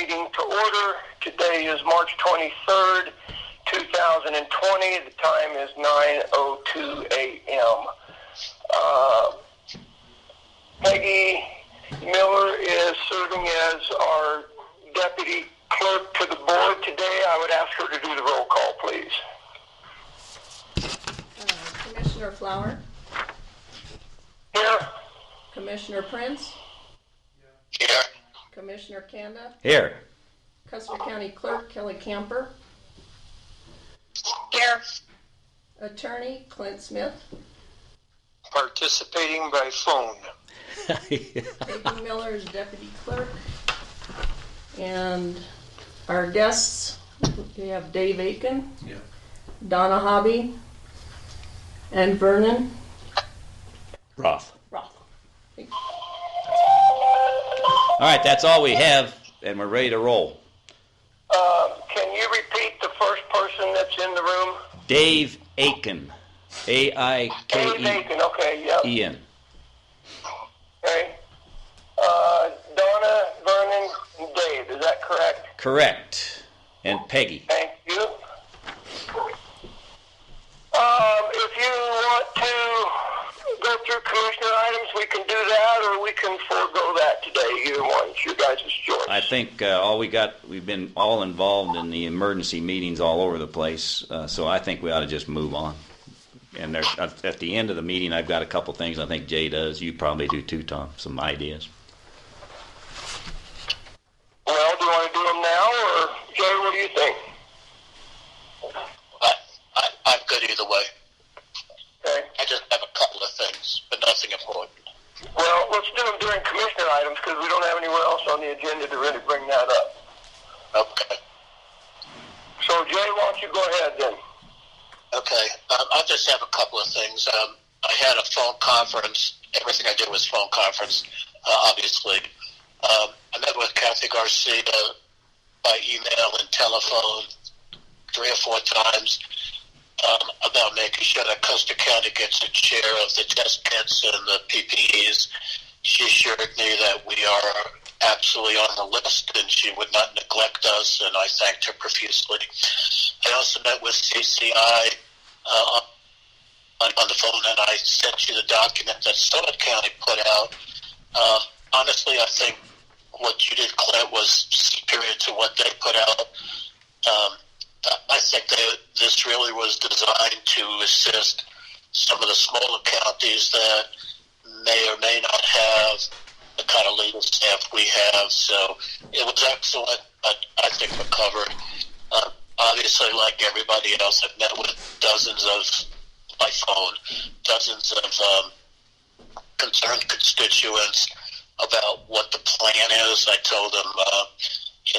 meeting to order. Today is March 23rd, 2020. The time is 9:02 a.m. Peggy Miller is serving as our deputy clerk to the board today. I would ask her to do the roll call, please. Commissioner Flower? Here. Commissioner Prince? Here. Commissioner Kanda? Here. Custer County Clerk Kelly Camper? Here. Attorney Clint Smith? Participating by phone. Peggy Miller is deputy clerk. And our guests, we have Dave Aiken, Donna Hobby, and Vernon Roth. Thank you. All right, that's all we have, and we're ready to roll. Can you repeat the first person that's in the room? Dave Aiken. Dave Aiken, okay, yep. A-I-K-E-N. Okay. Donna, Vernon, and Dave, is that correct? Correct. And Peggy. Thank you. If you want to go through commissioner items, we can do that, or we can forego that today. Either one. It's your guys' choice. I think we've been all involved in the emergency meetings all over the place, so I think we ought to just move on. And there's, at the end of the meeting, I've got a couple things I think Jay does. You probably do too, Tom, some ideas. Well, do you want to do them now, or Jay, what do you think? I'm good either way. Okay. I just have a couple of things, but nothing important. Well, let's do them during commissioner items because we don't have anywhere else on the agenda to really bring that up. Okay. So, Jay, why don't you go ahead then? Okay. I just have a couple of things. I had a phone conference. Everything I did was phone conference, obviously. I met with Kathy Garcia by email and telephone 3 or 4 times about making sure that Custer County gets its share of the test kits and the PPEs. She assured me that we are absolutely on the list and she would not neglect us, and I thanked her profusely. I also met with CCI on the phone, and I sent you the document that Summit County put out. Honestly, I think what you did, Clint, was superior to what they put out. I think that this really was designed to assist some of the smaller counties that may or may not have the kind of legal staff we have. So it was excellent. I think we're covered. Obviously, like everybody else, I've met with dozens of, by phone, dozens of concerned constituents about what the plan is. I told them,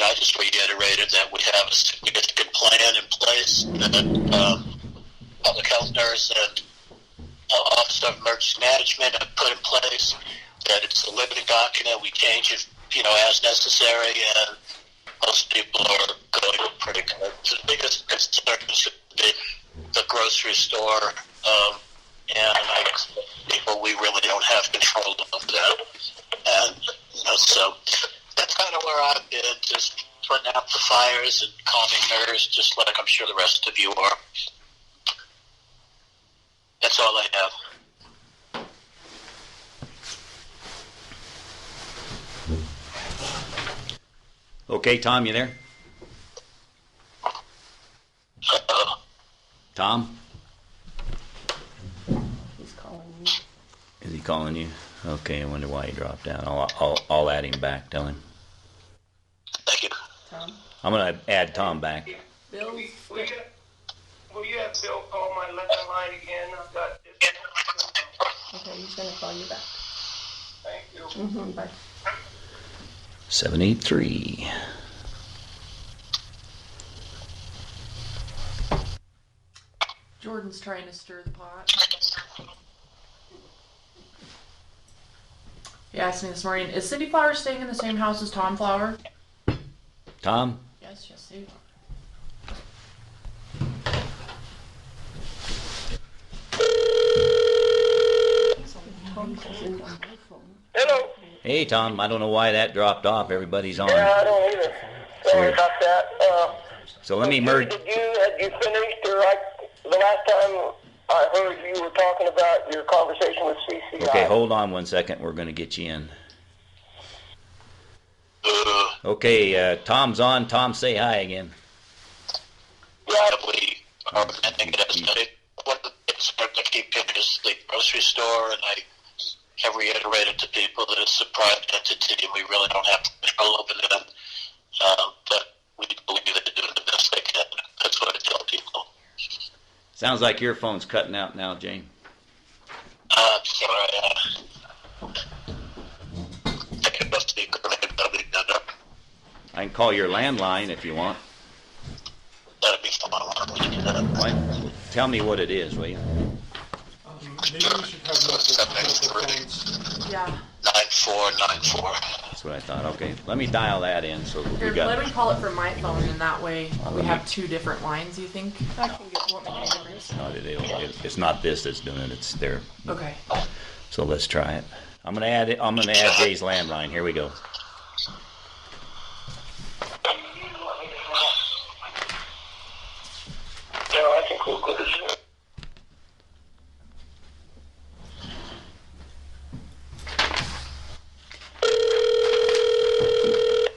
I just reiterated that we have a significant plan in place that public health nurse and Office of Emergency Management have put in place, that it's a living document. We change it, as necessary, and most people are going pretty good. So the biggest concern should be the grocery store, and I expect people, we really don't have control of that. And, so that's kind of where I've been, just putting out the fires and calming nerves, just like I'm sure the rest of you are. That's all I have. Okay, Tom, you there? Tom? He's calling me. Is he calling you? Okay, I wonder why he dropped down. I'll add him back, tell him. Thank you. Tom? I'm going to add Tom back. Bill? Will you have Bill call my line again? I've got this. Okay, he's going to call you back. Thank you. Bye. 783. Jordan's trying to stir the pot. He asked me this morning, is Cindy Flower staying in the same house as Tom Flower? Tom? Yes, they are. Hello. Hey, Tom, I don't know why that dropped off. Everybody's on. Yeah, I don't either. Sorry weird. about that. So let me Judy, merge. had you finished, or the last time I heard you were talking about your conversation with CCI? Okay, hold on 1 second. We're going to get you in. Okay, Tom's on. Tom, say hi again. Yeah, we are ending it as one of the things I keep in is the grocery store, and I have reiterated to people that it's a private entity and we really don't have control over them. But we believe that they're doing the best they can. That's what I tell people. Sounds like your phone's cutting out now, Jane. Sorry. Take it off speaker. That'll be better. I can call your landline if you want. That'll be fun. What? Tell me what it is, will you? Maybe we should have multiple phones. Yeah. 9494. That's what I thought. Okay, let me dial that in. So we Here, got. let me call it from my phone, and that way we have two different lines. You think? I can get what my difference. No, it's not this that's doing it. It's there. Okay. So let's try it. I'm gonna add Jay's landline. Here we go. No, I think we'll go to Zoom.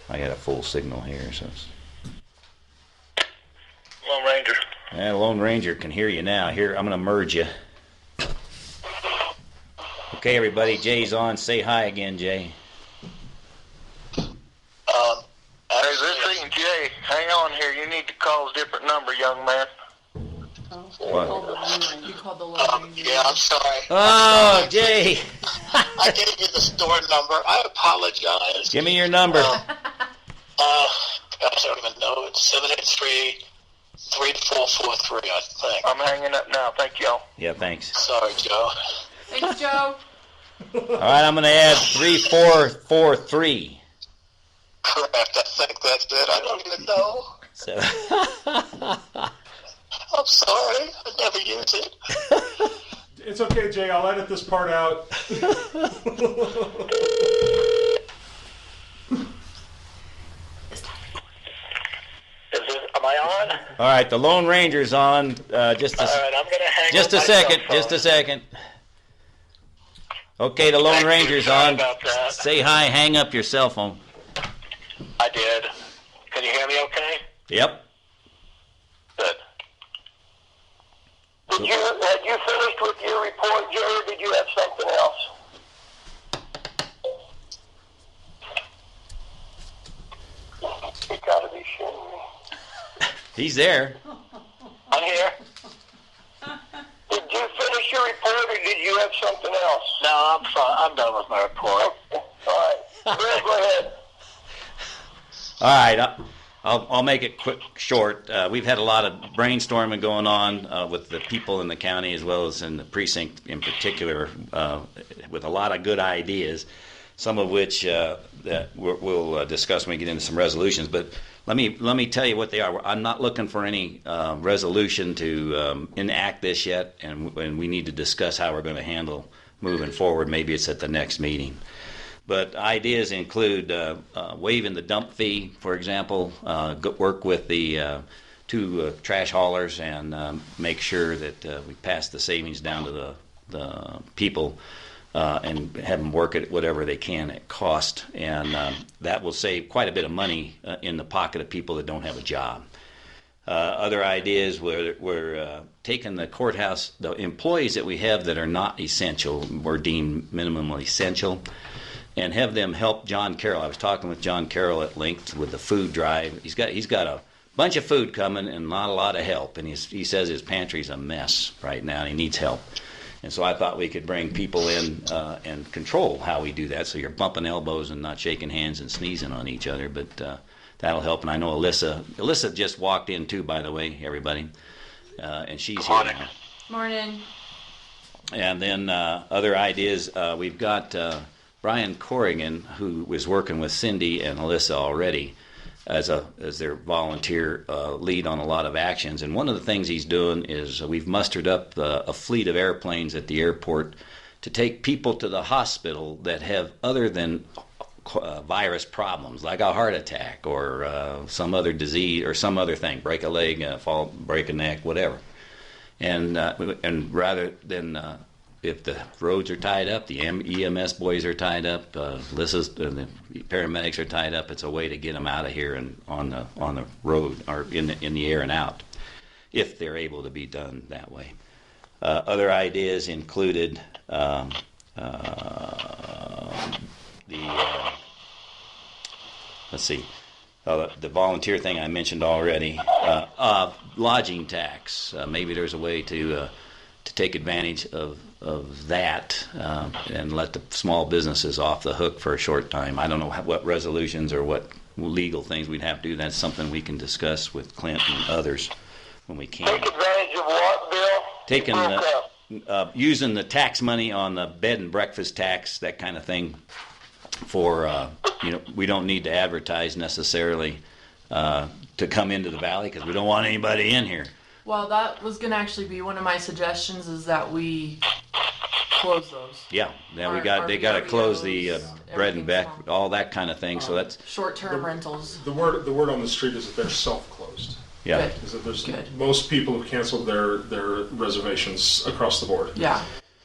I got a full signal here, so. Lone Ranger. Yeah, Lone Ranger can hear you now. Here, I'm gonna merge you. Okay, everybody, Jay's on. Say hi again, Jay. Hey, this ain't Jay. Hang on here. You need to call a different number, young man. What? You called the Lone Ranger. Yeah, I'm sorry. Oh, Jay! I gave you the store number. I apologize. Give me your number. Gosh, I don't even know. It's 783-3443, I think. I'm hanging up now. Thank y'all. Yeah, thanks. Sorry, Joe. Thanks, Joe. All right, I'm gonna add 3443. Correct. I think that's it. I don't even know. So. I'm sorry. I never use it. It's okay, Jay. I'll edit this part out. Am I on? All right, the Lone Ranger's on. Just All right, I'm going to hang just up a my second. cell phone. Just a second. Okay, the Lone Thank you. Ranger's Sorry on. about that. Say hi. Hang up your cell phone. I did. Can you hear me okay? Yep. Good. Had you finished with your report, Jerry, or did you have something else? You gotta be shitting me. He's there. I'm here. Did you finish your report, or did you have something else? No, I'm fine. I'm done with my report. All right. Greg, go ahead. All right, I'll make it quick, short. We've had a lot of brainstorming going on with the people in the county as well as in the precinct in particular, with a lot of good ideas, some of which that we'll discuss when we get into some resolutions. But let me tell you what they are. I'm not looking for any resolution to enact this yet, and we need to discuss how we're going to handle moving forward. Maybe it's at the next meeting. But ideas include waiving the dump fee, for example, work with the two trash haulers and make sure that we pass the savings down to the people and have them work at whatever they can at cost. And that will save quite a bit of money in the pocket of people that don't have a job. Other ideas, we're taking the courthouse, the employees that we have that are not essential, we're deemed minimally essential, and have them help John Carroll. I was talking with John Carroll at length with the food drive. He's got a bunch of food coming and not a lot of help. And he says his pantry's a mess right now and he needs help. And so I thought we could bring people in and control how we do that. So you're bumping elbows and not shaking hands and sneezing on each other. But that'll help. And I know Alyssa just walked in too, by the way, everybody. And she's here now. Morning. And then other ideas, we've got Brian Corrigan, who was working with Cindy and Alyssa already as their volunteer lead on a lot of actions. And one of the things he's doing is we've mustered up a fleet of airplanes at the airport to take people to the hospital that have other than virus problems like a heart attack or some other disease or some other thing, break a leg, break a neck, whatever. And rather than if the roads are tied up, the EMS boys are tied up, the paramedics are tied up, it's a way to get them out of here and on the road or in the air and out, if they're able to be done that way. Other ideas included the volunteer thing I mentioned already. Lodging tax. Maybe there's a way to take advantage of that and let the small businesses off the hook for a short time. I don't know what resolutions or what legal things we'd have to do. That's something we can discuss with Clint and others when we can. Take advantage of what, Bill? Using the tax money on the bed and breakfast tax, that kind of thing. For we don't need to advertise necessarily to come into the valley because we don't want anybody in here. Well, that was going to actually be one of my suggestions, is that we close those. Yeah, they got to close the bread and back, all that kind of thing. So that's short-term rentals. The word on the street is that they're self-closed. Yeah, is that there's most people have canceled their reservations across the board. Yeah.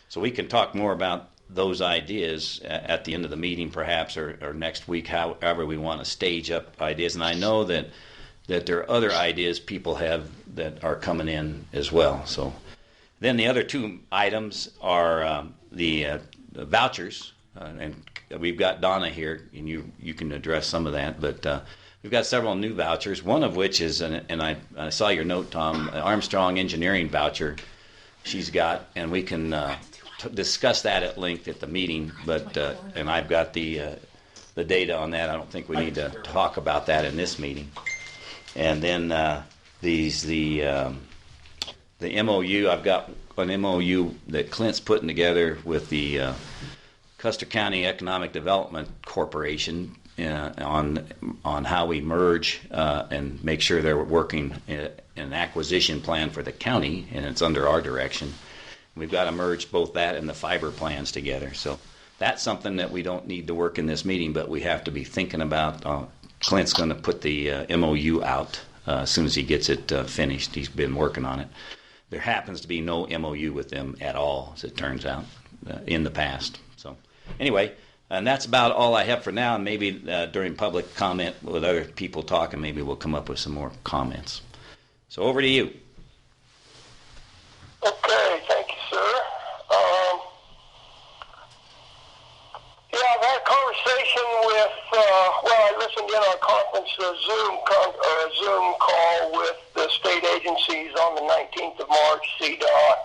So we can talk more about those ideas at the end of the meeting, perhaps, or next week, however we want to stage up ideas. And I know that there are other ideas people have that are coming in as well. So then the other two items are the vouchers, and we've got Donna here, and you can address some of that. But we've got several new vouchers. One of which is, and I saw your note, Tom, Armstrong Engineering voucher. She's got, and we can discuss that at length at the meeting. But and I've got the data on that. I don't think we need to talk about that in this meeting. And then the MOU. I've got an MOU that Clint's putting together with the Custer County Economic Development Corporation on how we merge and make sure they're working an acquisition plan for the county, and it's under our direction. We've got to merge both that and the fiber plans together. So that's something that we don't need to work in this meeting, but we have to be thinking about. Clint's going to put the MOU out as soon as he gets it finished. He's been working on it. There happens to be no MOU with them at all, as it turns out, in the past. So anyway, and that's about all I have for now. And maybe during public comment with other people talking, maybe we'll come up with some more comments. So over to you. Okay, thank you, sir. I've had a conversation with, I listened in on a conference, a Zoom call with the state agencies on the 19th of March, CDOT,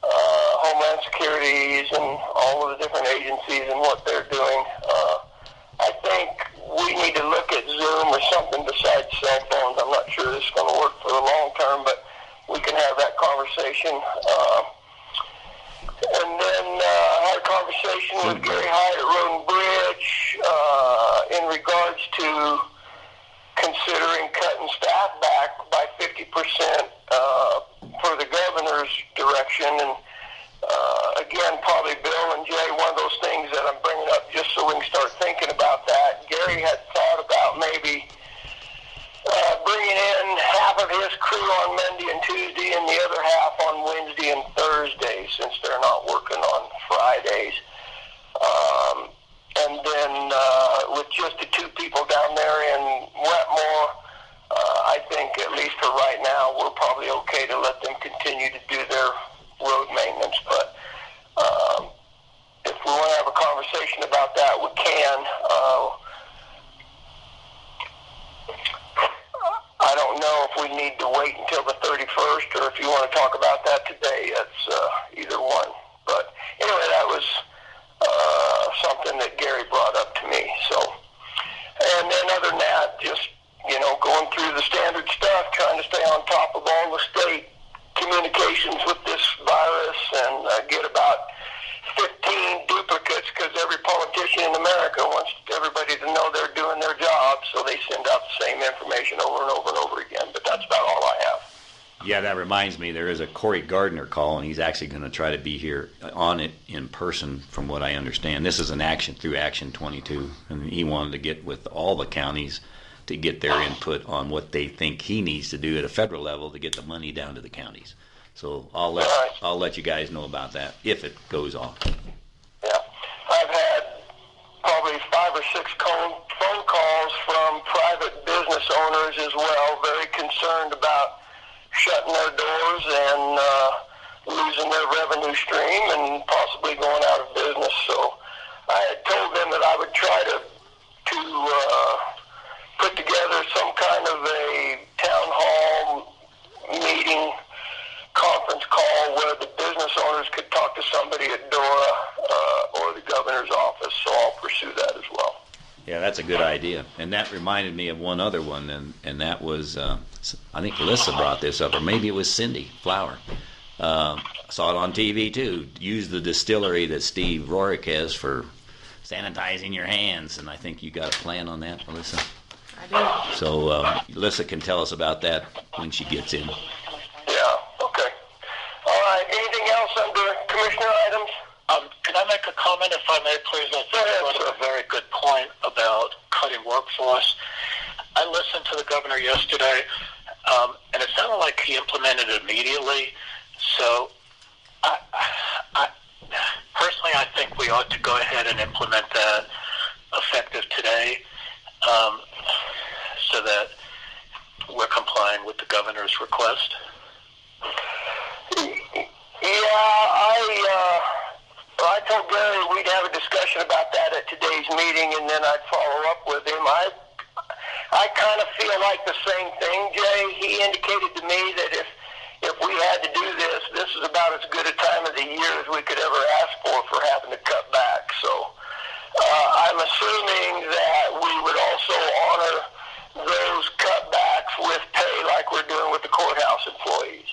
Homeland Securities, and all of the different agencies and what they're doing. I think we need to look at Zoom or something besides cell phones. I'm not sure this is going to work for the long term, but we can have that conversation. And then I had a conversation with Gary Hyde at Road and Bridge in regards to considering cutting staff back by 50% per the governor's direction. And again, probably Bill and Jay, one of those things that I'm bringing up just so we can start thinking about that. Gary had thought about maybe bringing in half of his crew on Monday and Tuesday and the other half on Wednesday and Thursday, since they're not working on Fridays. And then with just the two people down there in Wetmore, I think at least for right now, we're probably okay to let them continue to do their road maintenance. But if we want to have a conversation about that, we can. I don't know if we need to wait until the 31st or if you want to talk about that today. That's either one. But anyway, that was something that Gary brought up to me. So, and then other than that, just, going through the standard stuff, trying to stay on top of all the state communications with this virus and get about 15 duplicates, because every politician in America wants everybody to know they're doing their job, so they send out the same information over and over and over again. But that's about all I have. Yeah, that reminds me, there is a Corey Gardner call, and he's actually going to try to be here on it in person, from what I understand. This is an action through Action 22, and he wanted to get with all the counties to get their input on what they think he needs to do at a federal level to get the money down to the counties. So I'll let you guys know about that if it goes off. Yeah, I've had probably 5 or 6 phone calls from private business owners as well, very concerned about shutting their doors and losing their revenue stream and possibly going out of business. So I had told them that I would try to put together some kind of a town hall meeting conference call where the business owners could talk to somebody at DORA or the governor's office. So I'll pursue that as well. Yeah, that's a good idea. And that reminded me of one other one, and that was, I think Alyssa brought this up, or maybe it was Cindy Flower. I saw it on TV too. Use the distillery that Steve Rorick has for sanitizing your hands, and I think you got a plan on that, Alyssa. I do. So Alyssa can tell us about that when she gets in. Yeah, okay. All right, anything else under commissioner items? Can I make a comment, if I may, please? I think you brought up a very good point about cutting workforce. I listened to the governor yesterday, and it sounded like he implemented it immediately. So, personally, I think we ought to go ahead and implement that effective today, so that we're complying with the governor's request. Yeah, I told Gary we'd have a discussion about that at today's meeting, and then I'd follow up with him. I kind of feel like the same thing, Jay. He indicated to me that if we had to do this, this is about as good a time of the year as we could ever ask for having to cut back. So I'm assuming that we would also honor those cutbacks with pay like we're doing with the courthouse employees.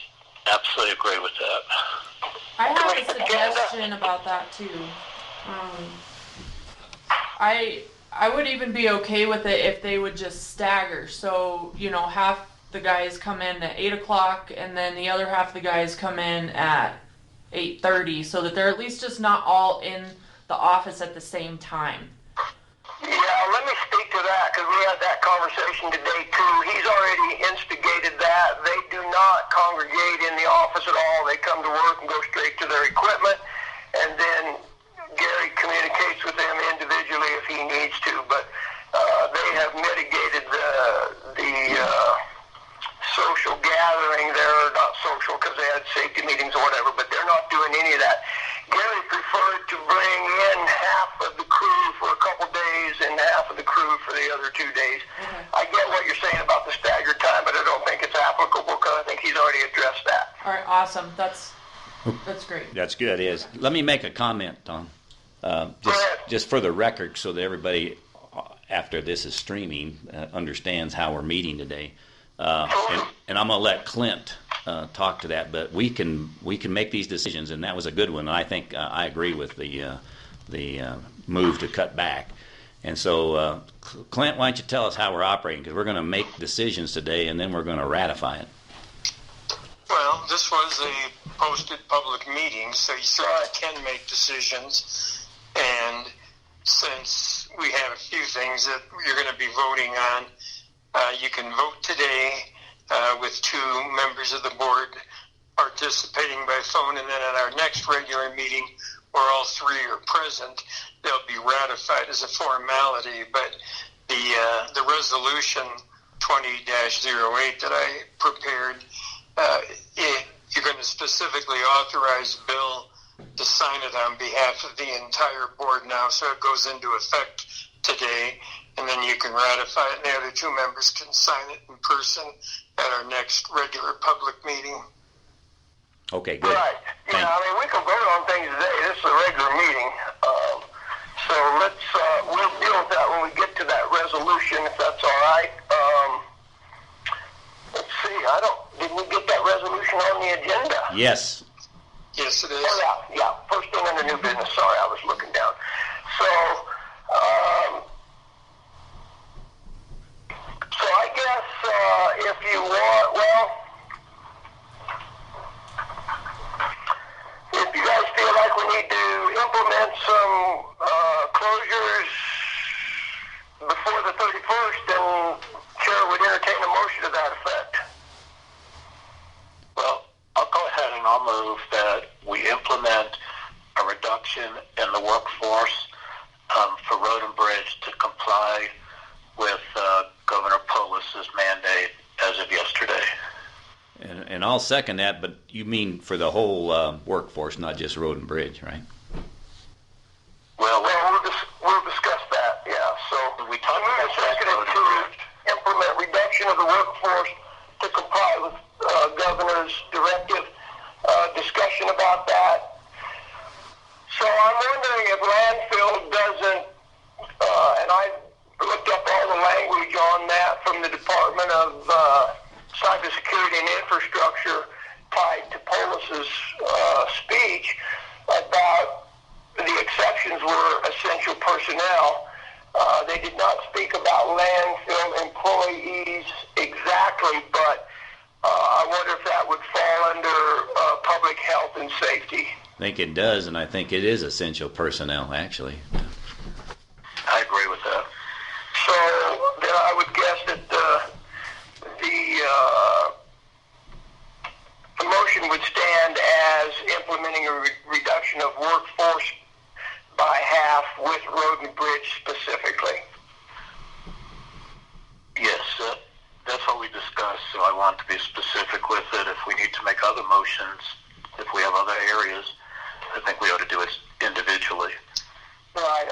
Absolutely agree with that. I have a suggestion about that too. I would even be okay with it if they would just stagger. So, half the guys come in at 8 o'clock and then the other half of the guys come in at 8:30, so that they're at least just not all in the office at the same time. Yeah, let me speak to that, because we had that conversation today too. He's already instigated that. They do not congregate in the office at all. They come to work and go straight to their equipment, and then Gary communicates with them individually if he needs to. But they have mitigated the social gathering there, not social because they had safety meetings or whatever, but they're not doing any of that. Gary preferred to bring in half of the crew for a couple days and half of the crew for the other 2 days. Mm-hmm. I get what you're saying about the staggered time, but I don't think it's applicable because I think he's already addressed that. All right, awesome. That's great. That's good. Let me make a comment, Tom. Just for the record, so that everybody, after this is streaming, understands how we're meeting today. And I'm going to let Clint talk to that, but we can make these decisions, and that was a good one. And I think I agree with the move to cut back. And so, Clint, why don't you tell us how we're operating? Because we're going to make decisions today, and then we're going to ratify it. Well, this was a posted public meeting, so you certainly can make decisions. And since we have a few things that you're going to be voting on, you can vote today with 2 members of the board participating by phone, and then at our next regular meeting, where all 3 are present, they'll be ratified as a formality. But the resolution 20-08 that I prepared, you're going to specifically authorize Bill to sign it on behalf of the entire board now, so it goes into effect today, and then you can ratify it, and the other 2 members can sign it in person at our next regular public meeting. Okay, good. Right. Yeah, we can vote on things today. This is a regular meeting. So we'll deal with that when we get to that resolution, if that's all right. Let's see, did we get that resolution on the agenda? Yes. Yes, it is. Oh, yeah. First thing under new business. Sorry, I was looking down. So I guess if you want, reduction in the workforce for road and bridge to comply with Governor Polis's mandate as of yesterday. And I'll second that, but you mean for the whole workforce, not just road and bridge, right? Well, we'll discuss that, yeah. So we talked about seconded to implement reduction of the workforce to comply with Governor's directive. Discussion about that. So I'm wondering if landfill doesn't, and I looked up all the language on that from the Department of Cybersecurity and Infrastructure tied to Polis's speech about the exceptions were essential personnel. They did not speak about landfill employees exactly, but I wonder if that would fall under public health and safety. I think it does, and I think it is essential personnel, actually. I agree with that. So then I would guess that the motion would stand as implementing a reduction of workforce by half with road and bridge specifically. Yes, that's what we discussed, so I want to be specific with it. If we need to make other motions, if we have other areas, I think we ought to do it individually. Right,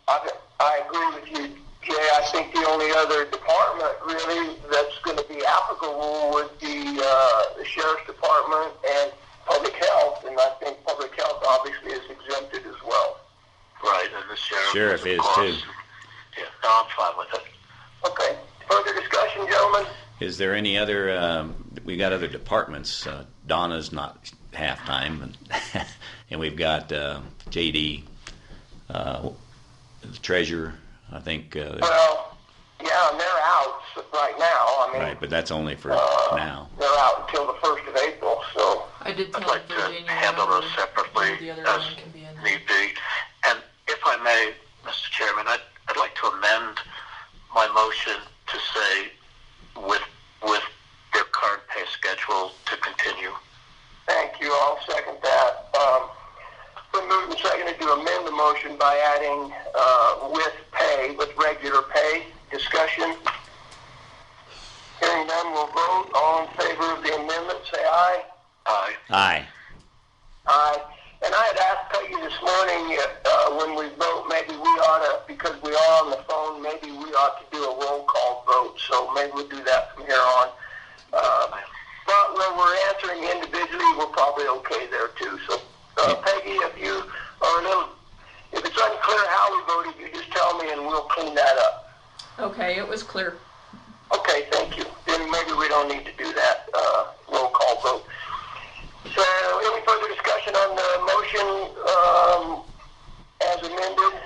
I agree with you, Jay. I think the only other department really that's going to be applicable would be the Sheriff's Department and Public Health, and I think Public Health obviously is exempted as well. Right, and the Sheriff is too. Yeah, no, I'm fine with it. Okay. Further discussion, gentlemen? Is there any other, we got other departments. Donna's not half-time, and we've got JD, the treasurer, I think. Well, yeah, and they're out right now. I mean, right, but that's only for now. They're out until the 1st of April, so. I did tell I'd like to Virginia handle those the separately other as one can be in there. need be. And if I may, Mr. Chairman, I'd like to amend my motion to say with their current pay schedule to continue. Thank you. I'll second that. Been moved and seconded to amend the motion by adding with regular pay. Discussion. Hearing none, we'll vote. All in favor of the amendment, say aye. Aye. Aye. Aye. And I had asked Peggy this morning when we vote, maybe we ought to, because we are on the phone, maybe we ought to do a roll call vote. So maybe we'll do that from here on. But when we're answering individually, we're probably okay there too. So Peggy, if you are if it's unclear how we voted, you just tell me and we'll clean that up. Okay, it was clear. Okay, thank you. Then maybe we don't need to do that roll call vote. So, any further discussion on the motion as amended?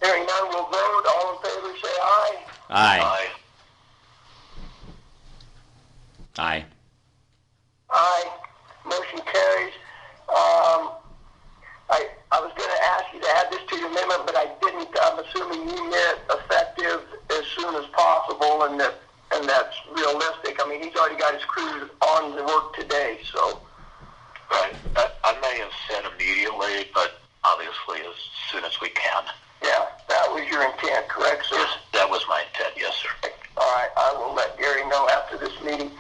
Hearing none, we'll vote. All in favor, say aye. Aye. Aye. Aye. Motion carries. I was going to ask you to add this to your amendment, but I didn't. I'm assuming you meant effective as soon as possible, and that's realistic. I mean, he's already got his crew on the work today, so. Right. I may have said immediately, but obviously as soon as we can. Yeah, that was your intent, correct, sir? Yes, that was my intent, yes, sir. All right, I will let Gary know after this meeting.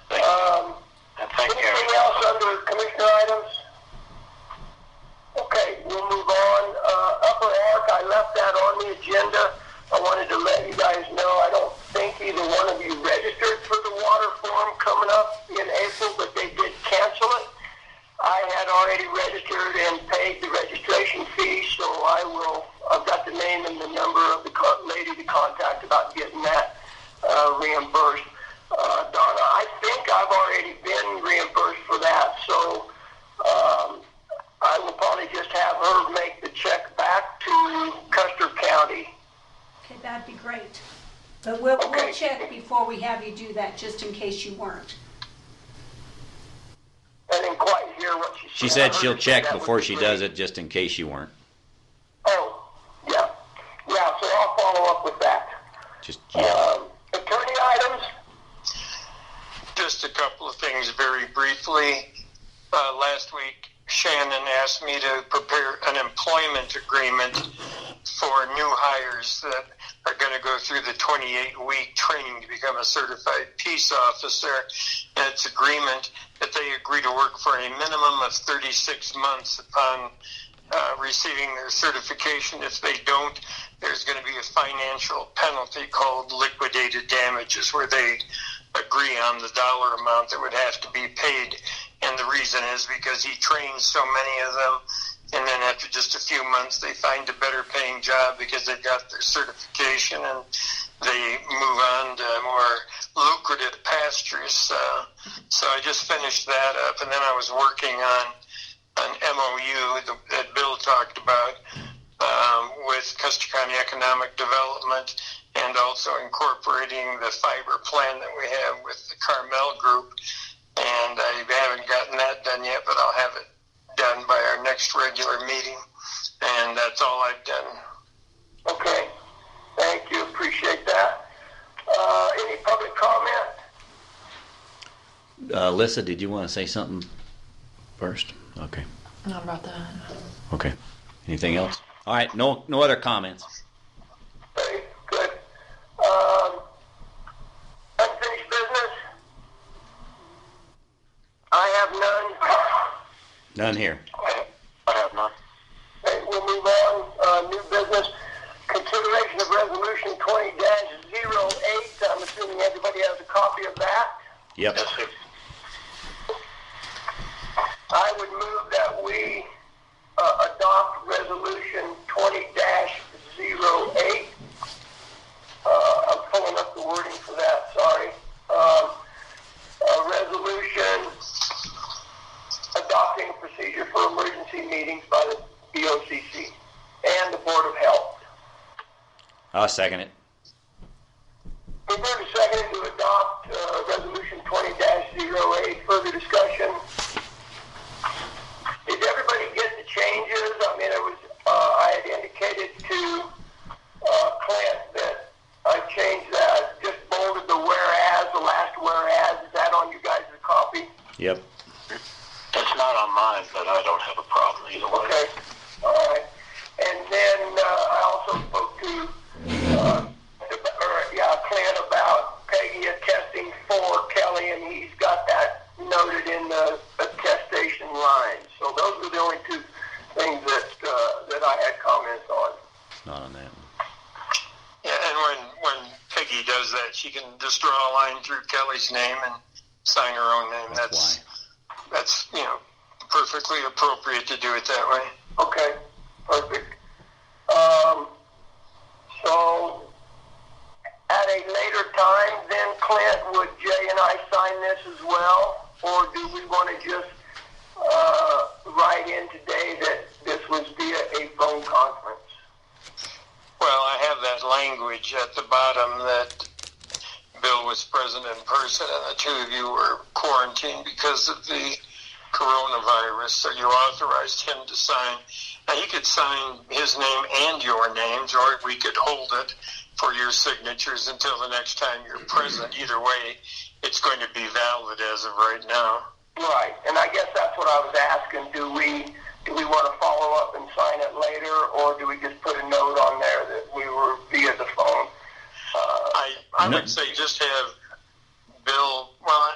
Thank you. And thank you. Anything else under commissioner items? Okay, we'll move on. Upper Ark, I left that on the agenda. I wanted to let you guys know I don't think either one of you registered for the water forum coming up in April, but they did cancel it. I had already registered and paid the registration fee, so I've got the name and the number of the lady to contact about getting that reimbursed. Donna, I think I've already been reimbursed for that, so I will probably just have her make the check back to Custer County. Okay, that'd be great. But we'll Okay. check before we have you do that, just in case you weren't. I didn't quite hear what she said. She said I heard she'll her say check that would before be she great. does it, just in case you weren't. Oh, yeah. Yeah, so I'll follow up with that. Just, yeah. Attorney items? Just a couple of things very briefly. Last week, Shannon asked me to prepare an employment agreement for new hires that are going to go through the 28-week training to become a certified peace officer. And it's agreement that they agree to work for a minimum of 36 months upon receiving their certification. If they don't, there's going to be a financial penalty called liquidated damages, where they agree on the dollar amount that would have to be paid. And the reason is because he trains so many of them, and then after just a few months they find a better paying job because they've got their certification, and they move on to more lucrative pastures. So I just finished that up, and then I was working on an MOU that Bill talked about with Custer County Economic Development, and also incorporating the fiber plan that we have with the Carmel Group. And I haven't gotten that done yet, but I'll have it done by our next regular meeting. And that's all I've done. Okay. Thank you. Appreciate that. Any public comment? Alyssa, did you want to say something first? Okay. Not about that. Okay. Anything else? All right. No other comments. Okay, good. Unfinished business? I have none. None here. I have none. Okay, we'll move on. New business. Consideration of Resolution 20-08. I'm assuming everybody has a copy of that. Yep. Yes, sir. I would move that we adopt Resolution 20-08. I'm pulling up the wording for that, sorry. A resolution adopting a procedure for emergency meetings by the BOCC and the Board of Health. I'll second it. We've moved to second to adopt Resolution 20-08. Further discussion? Did everybody get the changes? I mean, it was I had indicated to Clint that I changed that, just bolded the whereas, the last whereas. Is that on you guys' copy? Yep. It's not on mine, but I don't have a problem either way. Okay. All right. And then I also spoke to Clint about Peggy attesting for Kelly, and he's got that noted in the attestation line. So those are the only two things that I had comments on. Not on that one. Yeah, and when Peggy does that, she can just draw a line through Kelly's name and sign her own name. That's That's perfectly appropriate to do it that way. Okay. Perfect. So at a later time, then, Clint, would Jay and I sign this as well? Or do we want to just write in today that this was via a phone conference? Well, I have that language at the bottom that Bill was present in person and the two of you were quarantined because of the coronavirus, so you authorized him to sign. Now, he could sign his name and your names, or we could hold it for your signatures until the next time you're present. Either way, it's going to be valid as of right now. Right, and I guess that's what I was asking. Do we want to follow up and sign it later, or do we just put a note on there that we were via the phone? I would say just have Bill. Well,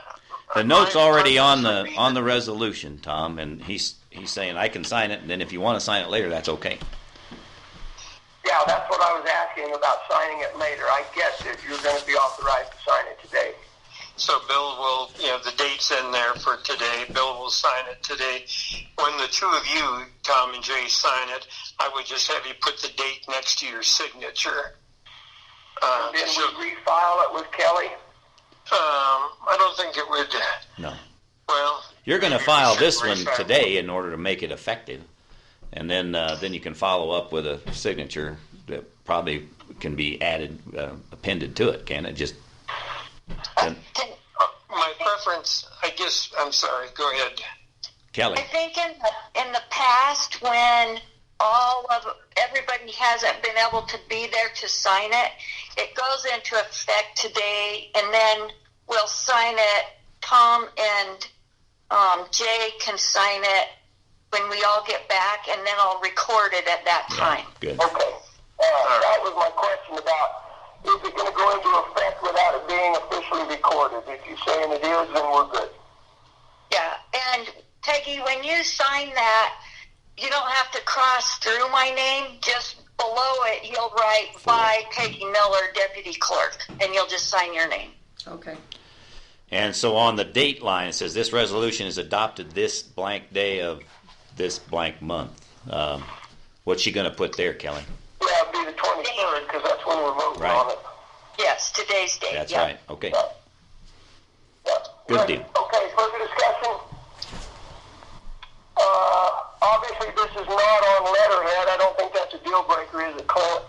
The note's already on the resolution, Tom, and he's saying I can sign it, and then if you want to sign it later, that's okay. Yeah, that's what I was asking about signing it later. I guess if you're going to be authorized to sign it today. So Bill will, the date's in there for today. Bill will sign it today. When the two of you, Tom and Jay, sign it, I would just have you put the date next to your signature. And then we refile it with Kelly? I don't think it would. No. Well, You're going to file this one today in order to make it effective, and then you can follow up with a signature that probably can be added, appended to it. Can it just? My preference, I guess. I'm sorry. Go ahead, Kelly. I think in the past, when everybody hasn't been able to be there to sign it, it goes into effect today, and then we'll sign it. Tom and Jay can sign it when we all get back, and then I'll record it at that time. Good. Okay. That was my question about, is it going to go into effect without it being officially recorded? If you're saying it is, then we're good. Yeah, and Peggy, when you sign that, you don't have to cross through my name. Just below it, you'll write by Peggy Miller, Deputy Clerk, and you'll just sign your name. Okay. And so on the date line, it says this resolution is adopted this blank day of this blank month. What's she going to put there, Kelly? Yeah, it'll be the 23rd, because that's when we're voting Right. on it. Yes, today's date. That's yeah. right. Okay. Yeah. Good deal. Okay, further discussion? Obviously, this is not on letterhead. I don't think that's a deal breaker, is it, Clint?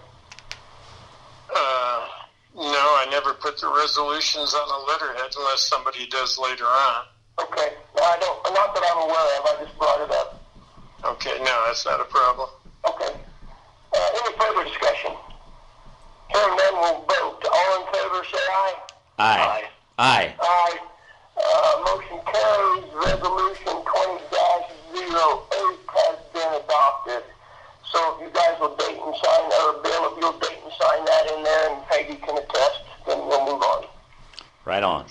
No, I never put the resolutions on a letterhead unless somebody does later on. Okay. No, I don't. Not that I'm aware of. I just brought it up. Okay, no, that's not a problem. Okay. Any further discussion? Hearing none, we'll vote. All in favor, say aye. Aye. Aye. Aye. Motion carries. Resolution 20-08 has been adopted. So if you guys will date and sign, or Bill, if you'll date and sign that in there, and Peggy can attest, then we'll move on. Right on.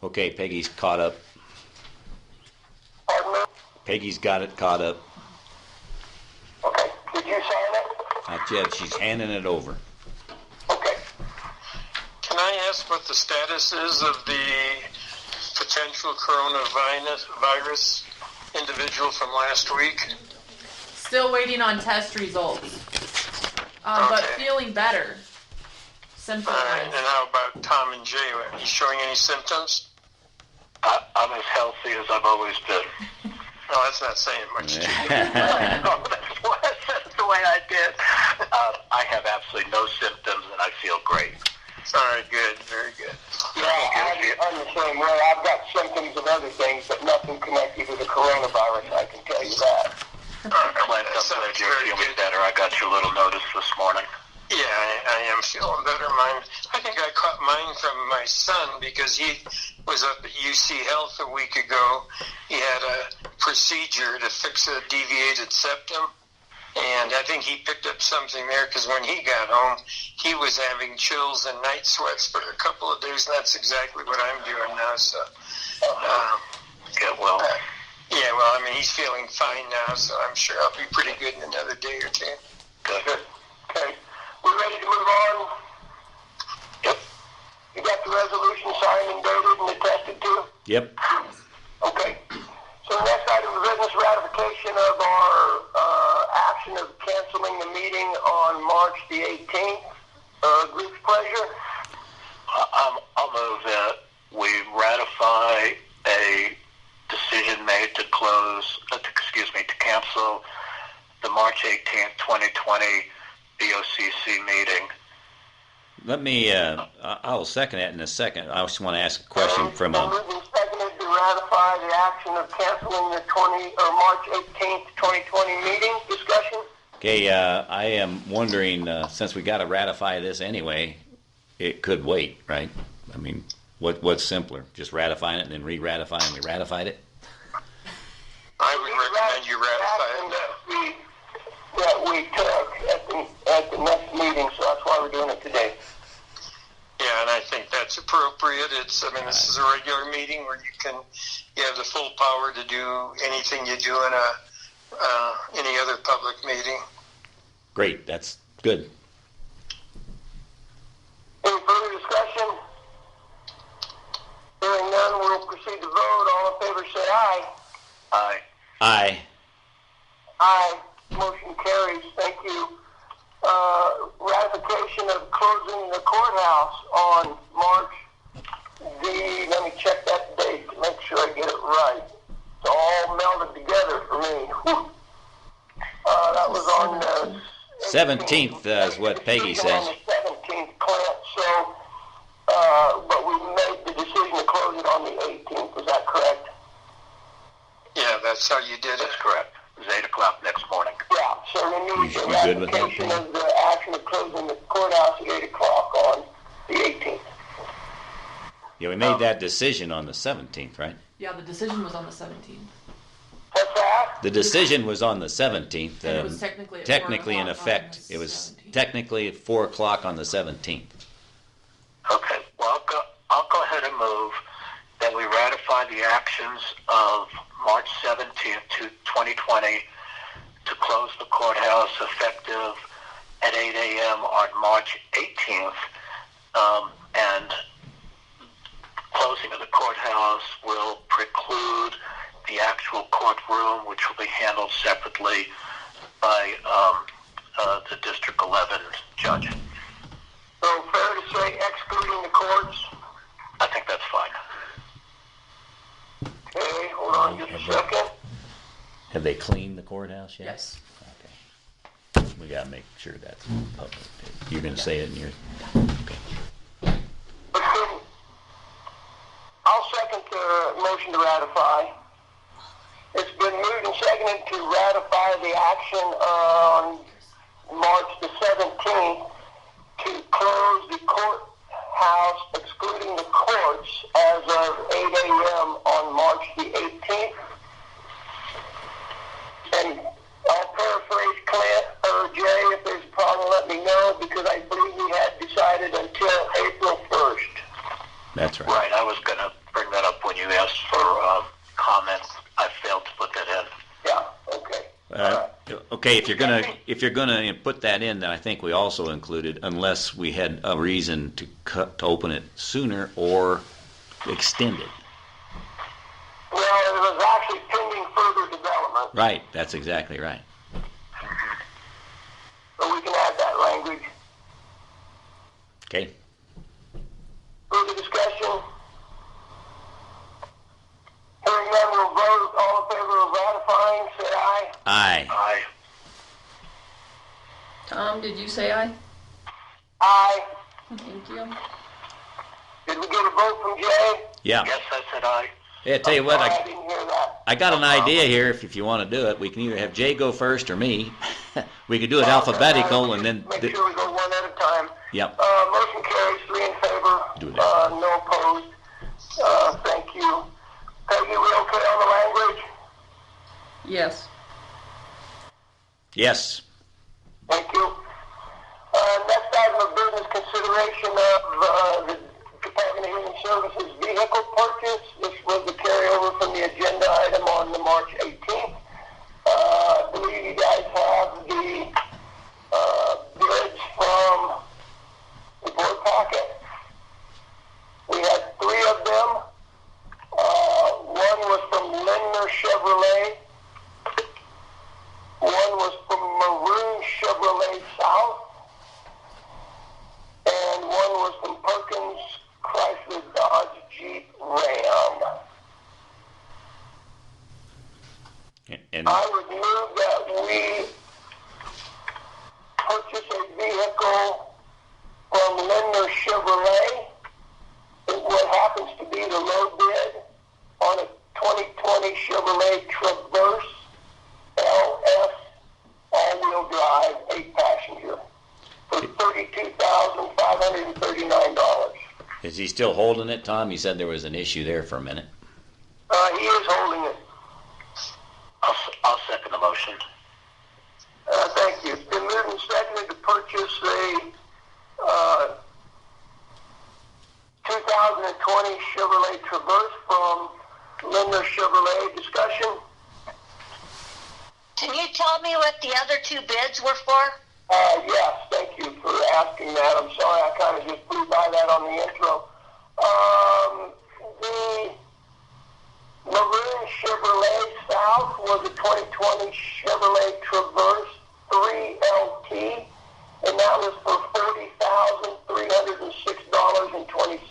Okay, Peggy's caught up. Pardon me? Peggy's got it caught up. Okay. Did you sign it? Not yet. She's handing it over. Okay. Can I ask what the status is of the potential coronavirus individual from last week? Still waiting on test results. But Okay. feeling better. All Symptom-wise. right, and how about Tom and Jay? Are you showing any symptoms? I'm as healthy as I've always been. No, that's not saying much to you. That's the way I did. I have absolutely no symptoms, and I feel great. All right, good, very good. Yeah, I'm the same way. I've got symptoms of other things, but nothing connected to the coronavirus, I can tell you that. Clint, I'm glad you're feeling better. I got your little notice this morning. Yeah, I am feeling better. I think I caught mine from my son because he was up at UC Health a week ago. He had a procedure to fix a deviated septum, and I think he picked up something there because when he got home, he was having chills and night sweats for a couple of days, and that's exactly what I'm doing now. So, Get well. yeah, well, I mean, he's feeling fine now, so I'm sure I'll be pretty good in another day or two. Good. Okay. We ready to move on? Yep. You got the resolution signed and dated and attested to? Yep. Okay. So the next item of business, ratification of our action of canceling the meeting on March the 18th. Group's pleasure. I'll move that we ratify a decision made to to cancel the March 18th, 2020 BOCC meeting. Let me, I'll second that in a second. I just want to ask a question from Moved and seconded to ratify the action of canceling the March 18th, 2020 meeting. Discussion? Okay, I am wondering, since we got to ratify this anyway, it could wait, right? I mean, what's simpler? Just ratifying it and then re-ratifying we ratified it? I would recommend you ratify it now. That we took at the next meeting, so that's why we're doing it today. Yeah, and I think that's appropriate. This is a regular meeting where you have the full power to do anything you do in any other public meeting. Great, that's good. Any further discussion? Hearing none, we'll proceed to vote. All in favor say aye. Aye. Aye. Aye. Motion carries. Thank you. Ratification of closing the courthouse on March let me check that date to make sure I get it right. It's all melded together for me. Whew. That was on the 17th is what Peggy says. On the 17th, Clint. So, but we made the decision to close it on the 18th. Is that correct? Yeah, that's how you did it. That's correct. It was 8 o'clock next morning. Yeah, so we need You the good with that, ratification Peggy? of the action of closing the courthouse at 8 o'clock on the 18th. Yeah, we made that decision on the 17th, right? Yeah, the decision was on the 17th. What's that? The decision was on the 17th. And it was technically at 4 technically in o'clock on effect. the It was 17th. technically at 4 o'clock on the 17th. Okay, well, I'll go ahead and move that we ratify the actions of March 17th, 2020 to close the courthouse effective at 8 a.m. on March 18th. And closing of the courthouse will preclude the actual courtroom, which will be handled separately by the District 11 judge. So fair to say excluding the courts? I think that's fine. Okay, hold on just a second. Have they cleaned the courthouse yet? Yes. Okay. We got to make sure that's public. You're going to say it in your... Okay. I'll second the motion to ratify. It's been moved and seconded to ratify the action on March the 17th to close the courthouse, excluding the courts, as of 8 a.m. on March the 18th. And I'll paraphrase Clint or Jay, if there's a problem, let me know, because I believe we had decided until April 1st. That's right. Right, I was going to bring that up when you asked for comments. I failed to put that in. Yeah, okay. Okay, if you're gonna put that in, then I think we also included, unless we had a reason to open it sooner or extend it. Well, it was actually pending further development, Right, that's exactly right. so we can add that language. Okay. Further discussion? Hearing none, we'll vote. All in favor of ratifying, say aye. Aye. Aye. Tom, did you say aye? Aye. Thank you. Did we get a vote from Jay? Yeah. Yes, I said aye. Hey, I tell you what, I didn't hear that. I got an idea here. If you want to do it, we can either have Jay go first or me. We could do it alphabetical and then. Make sure we go one at a time. Yep. Motion carries, 3 in favor. Do that. No opposed. Thank you. Peggy, we okay on the language? Yes. Yes. Thank you. Next item of business, consideration of the Department of Human Services vehicle purchase. This was the carryover from the agenda item on the March 18th. I believe you guys have the bids from the board packet. We had 3 of them. One was from Lindner Chevrolet. One was from Maroon Chevrolet South. And one was from Perkins Chrysler Dodge Jeep Ram. And I would move that we purchase a vehicle from Lindner Chevrolet. What happens to be the low bid on a 2020 Chevrolet Traverse LS all-wheel drive 8-passenger for $32,539. is he still holding it, Tom? You said there was an issue there for a minute. He is holding it. I'll second the motion. Thank you. It's been moved and seconded to purchase a 2020 Chevrolet Traverse from Lindner Chevrolet. Discussion? Can you tell me what the other 2 bids were for? Yes, thank you for asking that. I'm sorry, I kind of just blew by that on the intro. The Maroon Chevrolet South was a 2020 Chevrolet Traverse 3LT, and that was for $40,306.20.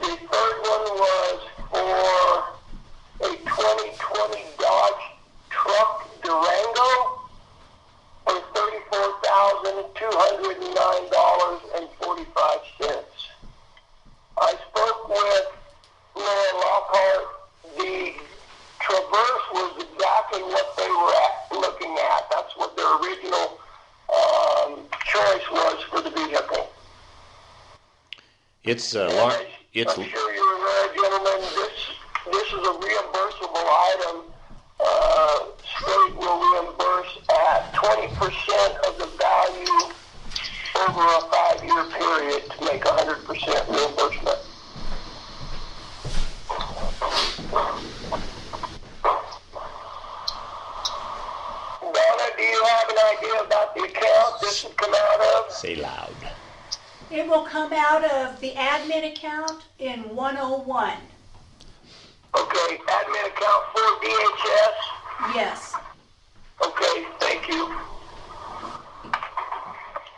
The third one was for a 2020 Dodge Truck Durango for $34,209.45. I spoke with Laura Lockhart. The Traverse was exactly what they were looking at. That's what their original It's And it's I'm sure you're aware, gentlemen, this is a reimbursable item. State will reimburse at 20% of the value over a 5-year period to make 100% reimbursement. Donna, do you have an idea about the account this would come out of? say loud. It will come out of the admin account in 101. Okay, admin account for DHS. Yes. Okay, thank you.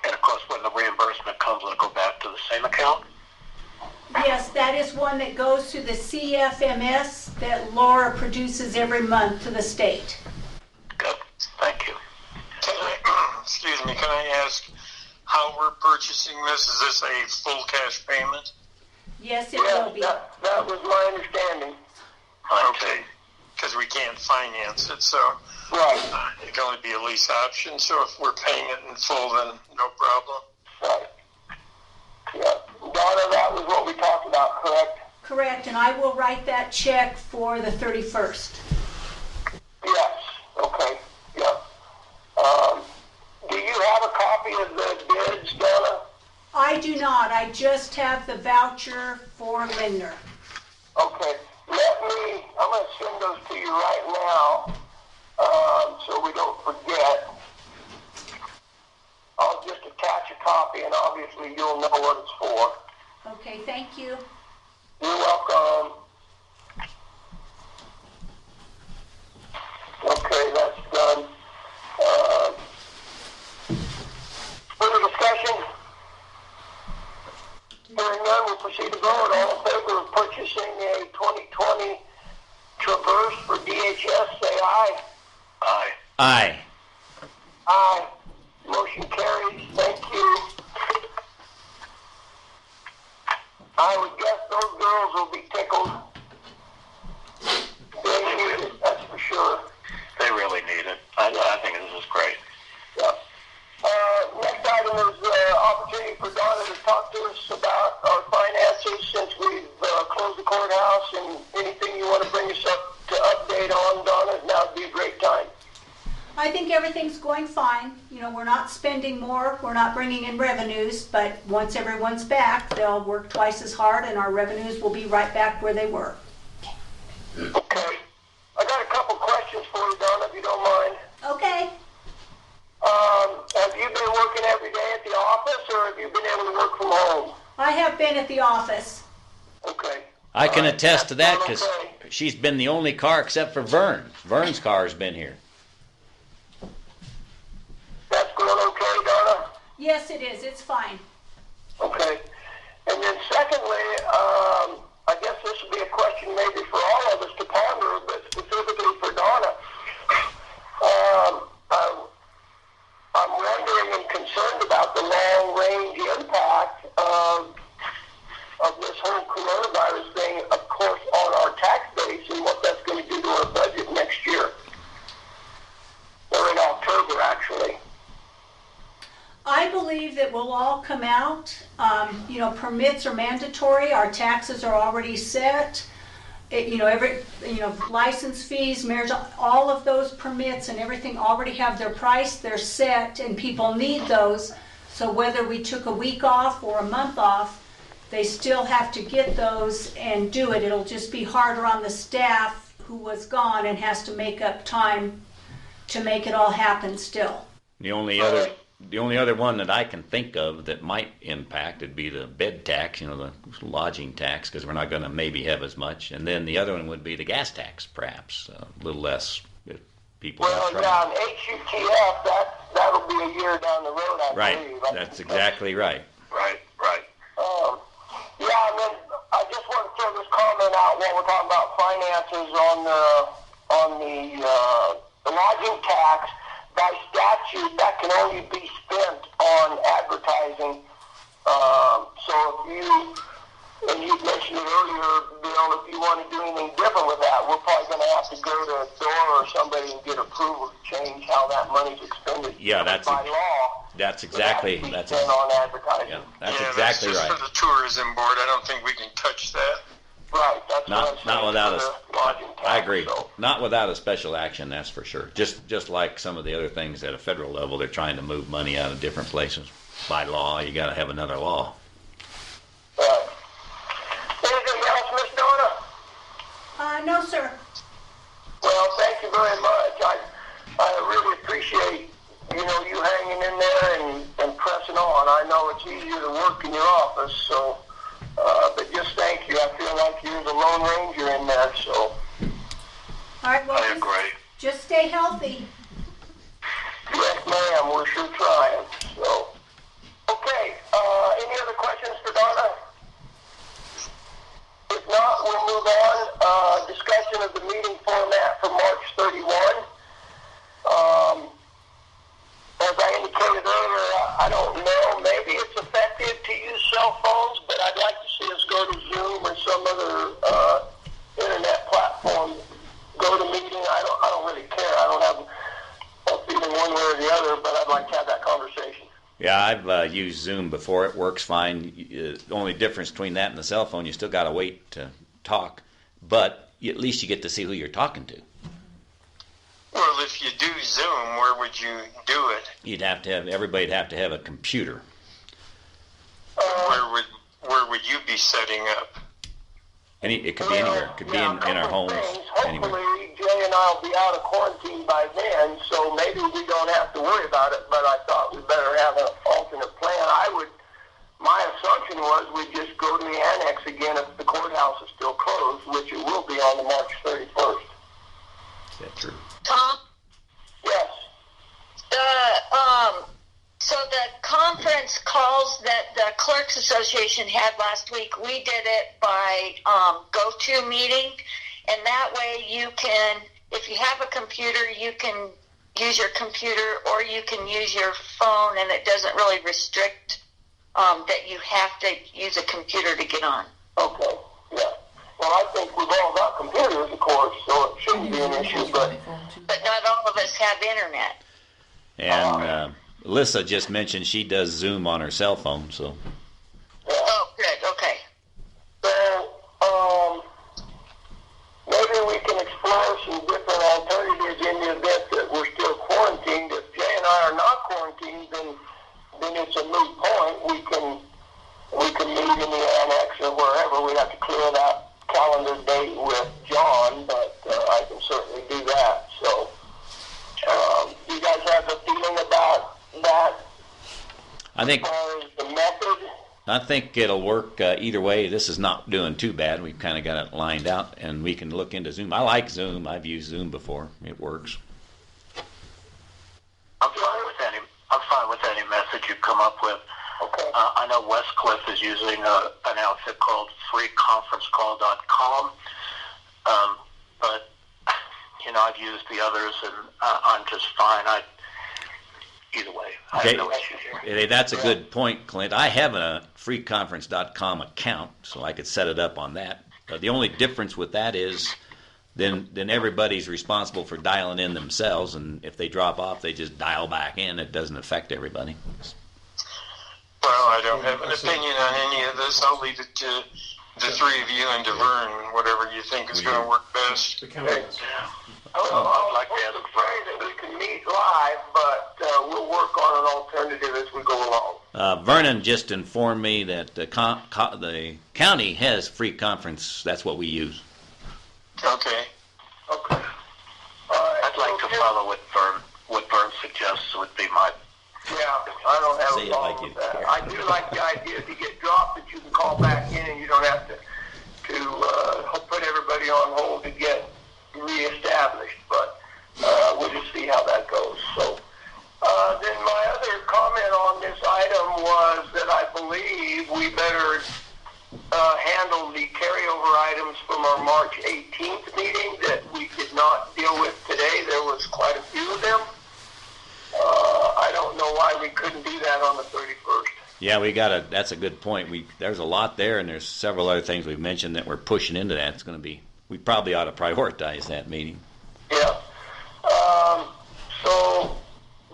And of course, when the reimbursement comes, it'll go back to the same account. Yes, that is one that goes to the CFMS that Laura produces every month to the state. Good. Thank you. Excuse me, can I ask how we're purchasing this? Is this a full cash payment? Yes, it will be. That was my understanding. Okay. Because we can't finance it, so Right, it can only be a lease option. So if we're paying it in full, then no problem. right. Yeah. Donna, that was what we talked about, correct? Correct, and I will write that check for the 31st. Yes, okay, yeah. Do you have a copy of the bids, Donna? I do not. I just have the voucher for Lindner. Okay, I'm gonna send those to you right now, so we don't forget. I'll just attach a copy and obviously you'll know what it's for. Okay, thank you. You're welcome. Okay, that's done. Further discussion? Hearing none, we'll proceed to vote. All in favor of purchasing a 2020 Traverse for DHS, say aye. Aye. Aye. Aye. Motion carries. Thank you. I would guess those girls will be tickled. They need it, that's for sure. They really need it. I think this is great. Yeah. Next item is opportunity for Donna to talk to us about our finances since we've closed the courthouse, and anything you want to bring us up to update on, Donna, now would be a great time. I think everything's going fine. You know, we're not spending more, we're not bringing in revenues, but once everyone's back, they'll work twice as hard and our revenues will be right back where they were. Okay. I got a couple questions for you, Donna, if you don't mind. Okay. Have you been working every day at the office, or have you been able to work from home? I have been at the office. Okay. I can attest to that That's because okay. she's been the only car except for Vern. Vern's car has been here. That's going okay, Donna? Yes, it is. It's fine. Okay. And then secondly, I guess this would be a question maybe for all of us to ponder, but specifically for Donna. I'm wondering and concerned about the long-range impact of this whole coronavirus thing, of course, on our tax base and what that's going to do to our budget next year. Or in October, actually. I believe that we'll all come out. You know, permits are mandatory. Our taxes are already set. License fees, marriage, all of those permits and everything already have their price. They're set, and people need those. So whether we took a week off or a month off, they still have to get those and do it. It'll just be harder on the staff who was gone and has to make up time to make it all happen still. The only other one that I can think of that might impact would be the bed tax, the lodging tax, because we're not going to maybe have as much. And then the other one would be the gas tax, perhaps a little less if people. Well, yeah, and HUTF, that'll be a year down the road, I believe. Right, that's exactly right. Right. Yeah, and then I just want to throw this comment out while we're talking about finances on the lodging tax. By statute, that can only be spent on advertising. So if you mentioned mentioned it earlier, Bill, if you want to do anything different with that, we're probably going to have to go to Dora or somebody and get approval to change how that money's expended. Yeah, that's by law. That's exactly That's on advertising. yeah, that's Yeah, exactly that's just right. for the tourism board. I don't think we can touch that. Right. That's what I'm Not saying without for the lodging tax, I agree. so. Not without a special action, that's for sure. Just like some of the other things at a federal level, they're trying to move money out of different places. By law, you got to have another law. Right. Anything else, Miss Donna? No, sir. Well, thank you very much. I really appreciate, you hanging in there and pressing on. I know it's easier to work in your office, so, but just thank you. I feel like you're the Lone Ranger in there, so. All right, well, I agree. just stay healthy. Yes, ma'am, we're sure trying, so. Okay, any other questions for Donna? If not, we'll move on. Discussion of the meeting format for March 31. As I indicated earlier, I don't know, maybe it's effective to use cell phones, but I'd like to see us go to Zoom or some other internet platform. Go to meeting. I don't really care. I don't have a feeling one way or the other, but I'd like to have that conversation. Yeah, I've used Zoom before. It works fine. The only difference between that and the cell phone, you still got to wait to talk, but at least you get to see who you're talking to. Well, if you do Zoom, where would you do it? Everybody'd have to have a computer. Where would you be setting up? It could be anywhere. It could be in our homes. Anywhere. Hopefully, Jay and I will be out of quarantine by then, so maybe we don't have to worry about it, but I thought we better have an alternate plan. My assumption was we'd just go to the annex again if the courthouse is still closed, which it will be on the March 31st. Is that true? Tom, Yes. so the conference calls that the Clerks Association had last week, we did it by GoToMeeting, and that way you can, if you have a computer, you can use your computer or you can use your phone, and it doesn't really restrict that you have to use a computer to get on. Okay, yeah. Well, I think we've all got computers, of course, so it shouldn't be an issue, but But not all of us have internet. And Alyssa just mentioned she does Zoom on her cell phone, so. Oh, good, okay. so, maybe we can explore some different alternatives in the event that we're still quarantined. If Jay and I are not quarantined, then it's a moot point. We can meet in the annex or wherever. We have to clear that calendar date with John, but I can certainly do that. So, you guys have a feeling about that? I think As far as the method? I think it'll work either way. This is not doing too bad. We've kind of got it lined out, and we can look into Zoom. I like Zoom. I've used Zoom before. It works. I'm fine with any method you come up with. Okay. I know Westcliff is using an outfit called freeconferencecall.com, but I've used the others, and I'm just fine. Either way, I have no issues here. That's a good point, Clint. I have a freeconference.com account, so I could set it up on that. The only difference with that is then everybody's responsible for dialing in themselves, and if they drop off, they just dial back in. It doesn't affect everybody. Well, I don't have an opinion on any of this. I'll leave it to the three of you and to Vern, whatever you think is going to work best. The counties. I'd like to I have was afraid that we can meet live, but we'll work on an alternative as we go along. Vernon just informed me that the county has free conference. That's what we use. Okay. Okay. All right. I'd like to follow what Vern suggests would be my. Yeah, I don't have Say a it problem like you with that. care. I do like the idea if you get dropped that you can call back in and you don't have to put everybody on hold to get reestablished, but we'll just see how that goes. So then my other comment on this item was that I believe we better handle the carryover items from our March 18th meeting that we did not deal with today. There was quite a few of them. I don't know why we couldn't do that on the 31st. Yeah, that's a good point. There's a lot there, and there's several other things we've mentioned that we're pushing into that. We probably ought to prioritize that meeting. Yeah. So,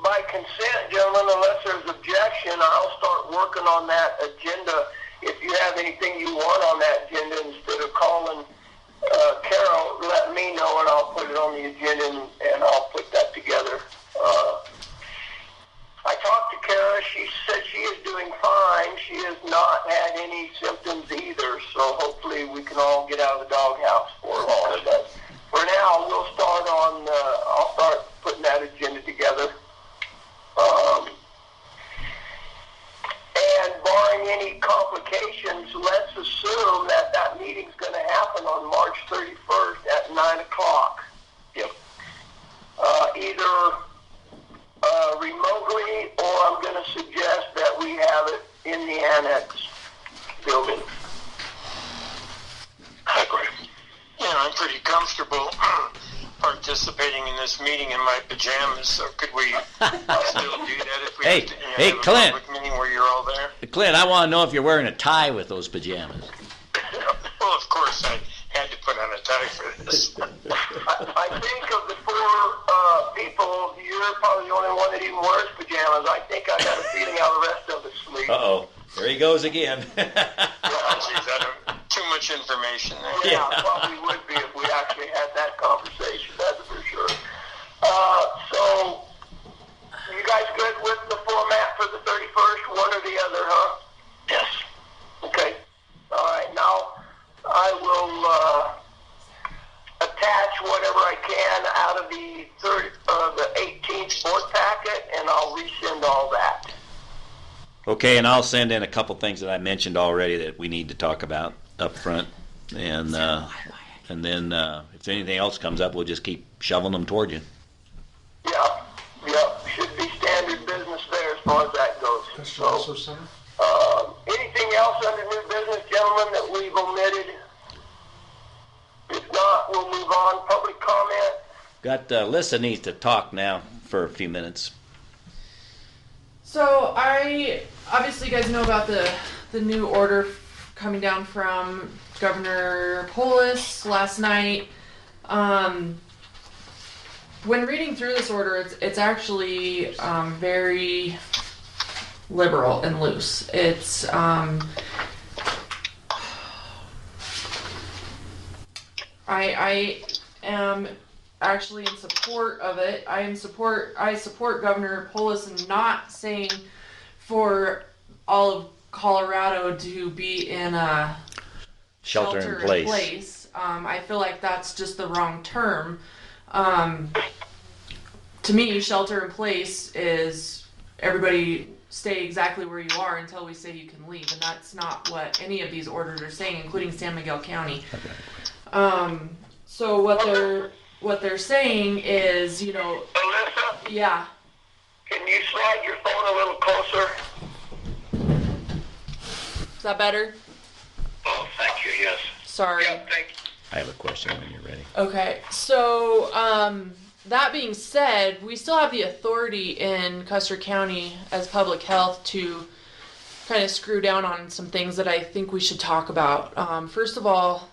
by consent, gentlemen, unless there's objection, I'll start working on that agenda. If you have anything you want on that agenda, instead of calling Carol, let me know, and I'll put it on the agenda, and I'll put that together. I talked to Kara. She said she is doing fine. She has not had any symptoms either, so hopefully we can all get out of the doghouse for long. But for now, I'll start putting that agenda together. And barring any complications, let's assume that meeting's going to happen on March 31st at 9 o'clock. Yep. Either remotely, or I'm going to suggest that we have it in the annex building. I agree. Yeah, I'm pretty comfortable participating in this meeting in my pajamas, so could we still do that if we have to, have a Clint. public meeting where you're all there? Clint, I want to know if you're wearing a tie with those pajamas. Well, of course, I had to put on a tie for this. I think of the four people, you're probably the only one that even wears pajamas. I think I got a feeling how the rest of us sleep. Uh-oh. There he goes again. Geez, too much information there. Yeah, probably would be if we actually had that conversation, that's for sure. So, you guys good with the format for the 31st, one or the other, huh? Yes. Okay. All right. Now, I will attach whatever I can out of the 18th board packet, and I'll resend all that. Okay, and I'll send in a couple things that I mentioned already that we need to talk about up front. And then if anything else comes up, we'll just keep shoveling them toward you. Yeah. Should be standard business there as far as that goes. Custer also Center? Anything else under new business, gentlemen, that we've omitted? If not, we'll move on. Public comment? Lissa needs to talk now for a few minutes. So obviously you guys know about the new order coming down from Governor Polis last night. When reading through this order, it's actually very liberal and loose. It's I am actually in support of it. I support Governor Polis in not saying for all of Colorado to be in a Shelter in place. I feel like that's just the wrong term. To me, shelter in place is everybody stay exactly where you are until we say you can leave, and that's not what any of these orders are saying, including San Miguel County. So what they're saying is, Alyssa? Yeah. Can you slide your phone a little closer? Is that better? Oh, thank you, yes. Sorry. Yeah, thank you. I have a question when you're ready. Okay, so that being said, we still have the authority in Custer County as public health to kind of screw down on some things that I think we should talk about. First of all,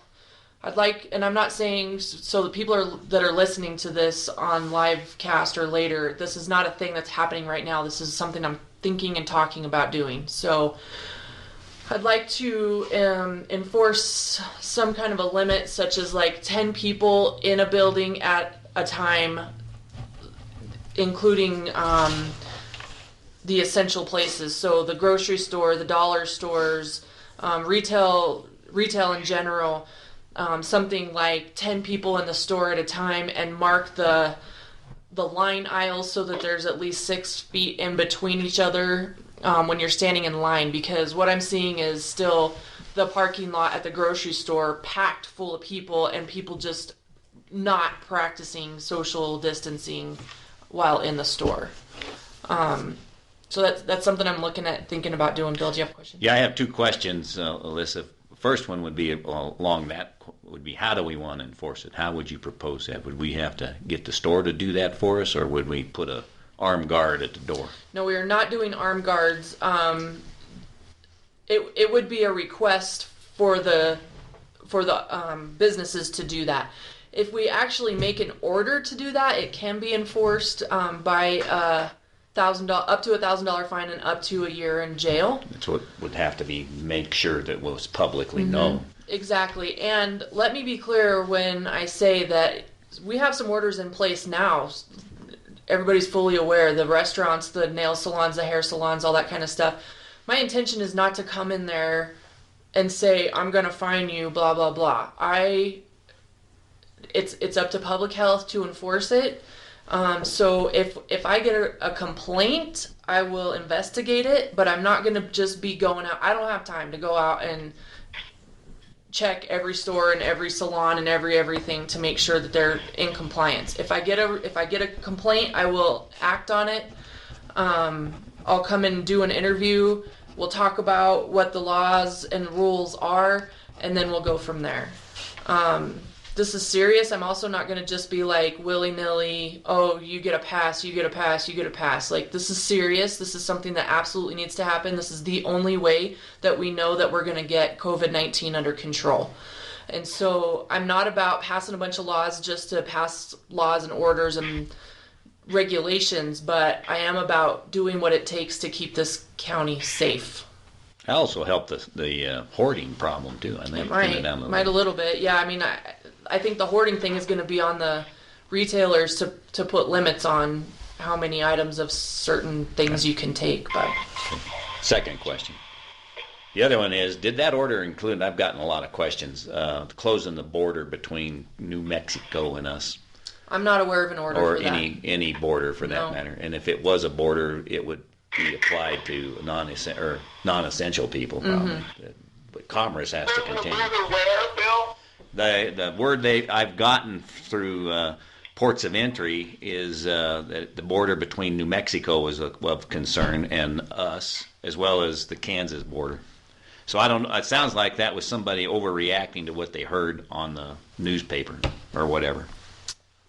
I'd like, and I'm not saying so the people that are listening to this on live cast or later, this is not a thing that's happening right now. This is something I'm thinking and talking about doing. So I'd like to enforce some kind of a limit, such as like 10 people in a building at a time, including the essential places. So the grocery store, the dollar stores, retail in general. Something like 10 people in the store at a time, and mark the line aisles so that there's at least 6 feet in between each other when you're standing in line, because what I'm seeing is still the parking lot at the grocery store packed full of people, and people just not practicing social distancing while in the store. So that's something I'm looking at, thinking about doing. Bill, do you have a question? Yeah, I have 2 questions, Alyssa. First one would be along that would be, how do we want to enforce it? How would you propose that? Would we have to get the store to do that for us, or would we put a armed guard at the door? No, we are not doing armed guards. it would be a request for the businesses to do that. If we actually make an order to do that, it can be enforced by $1,000 up to $1,000 fine and up to a year in jail. That's what would have to be make sure that was publicly known. Exactly. And let me be clear when I say that we have some orders in place now. Everybody's fully aware. The restaurants, the nail salons, the hair salons, all that kind of stuff. My intention is not to come in there and say, I'm going to fine you, blah, blah, blah. It's up to public health to enforce it. So if I get a complaint, I will investigate it, but I'm not going to just be going out. I don't have time to go out and check every store and every salon and everything to make sure that they're in compliance. If I get a complaint, I will act on it. I'll come and do an interview. We'll talk about what the laws and rules are, and then we'll go from there. This is serious. I'm also not going to just be like willy-nilly, oh, you get a pass, you get a pass, you get a pass. Like, this is serious. This is something that absolutely needs to happen. This is the only way that we know that we're going to get COVID-19 under control. And so I'm not about passing a bunch of laws just to pass laws and orders and regulations, but I am about doing what it takes to keep this county safe. I also help the hoarding problem too. I think it might a little bit. Yeah, I mean, I think the hoarding thing is going to be on the retailers to put limits on how many items of certain things you can take. But second question. The other one is, did that order include, I've gotten a lot of questions, closing the border between New Mexico and us? I'm not aware of an order or for that. Or any border for that matter. And if it was a border, it would be applied to non-essential people probably. But commerce has to continue. Where, Bill? The word I've gotten through ports of entry is that the border between New Mexico is of concern and us, as well as the Kansas border. So I don't. It sounds like that was somebody overreacting to what they heard on the newspaper or whatever.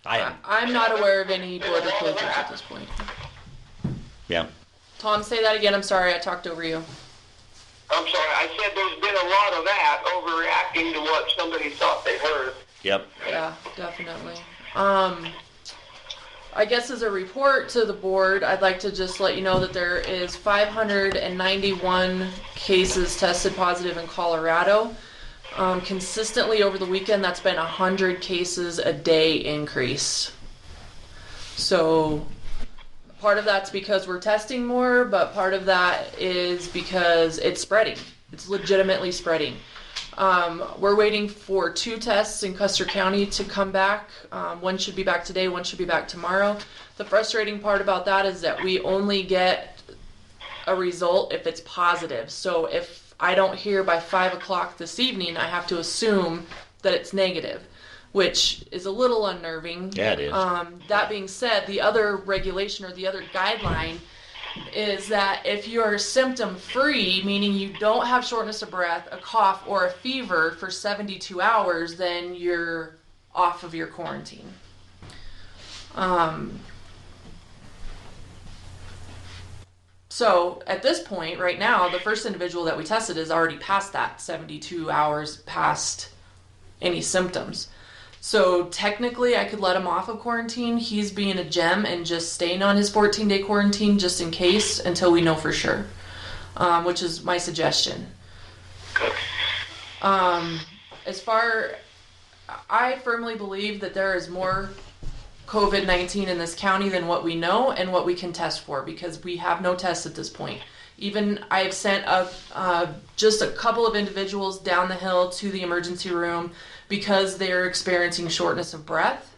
I'm not aware of any border closures at this point. Yeah. Tom, say that again. I'm sorry, I talked over you. I'm sorry. I said there's been a lot of that, overreacting to what somebody thought they heard. Yep. Yeah, definitely. I guess as a report to the board, I'd like to just let you know that there is 591 cases tested positive in Colorado. Consistently over the weekend, that's been 100 cases a day increase. So part of that's because we're testing more, but part of that is because it's spreading. It's legitimately spreading. We're waiting for 2 tests in Custer County to come back. One should be back today, one should be back tomorrow. The frustrating part about that is that we only get a result if it's positive. So if I don't hear by 5 o'clock this evening, I have to assume that it's negative, which is a little unnerving. Yeah, it is. That being said, the other regulation or the other guideline is that if you're symptom-free, meaning you don't have shortness of breath, a cough, or a fever for 72 hours, then you're off of your quarantine. So at this point, right now, the first individual that we tested is already past that, 72 hours past any symptoms. So technically, I could let him off of quarantine. He's being a gem and just staying on his 14-day quarantine just in case until we know for sure, which is my suggestion. I firmly believe that there is more COVID-19 in this county than what we know and what we can test for, because we have no tests at this point. Even I've sent just a couple of individuals down the hill to the emergency room because they're experiencing shortness of breath.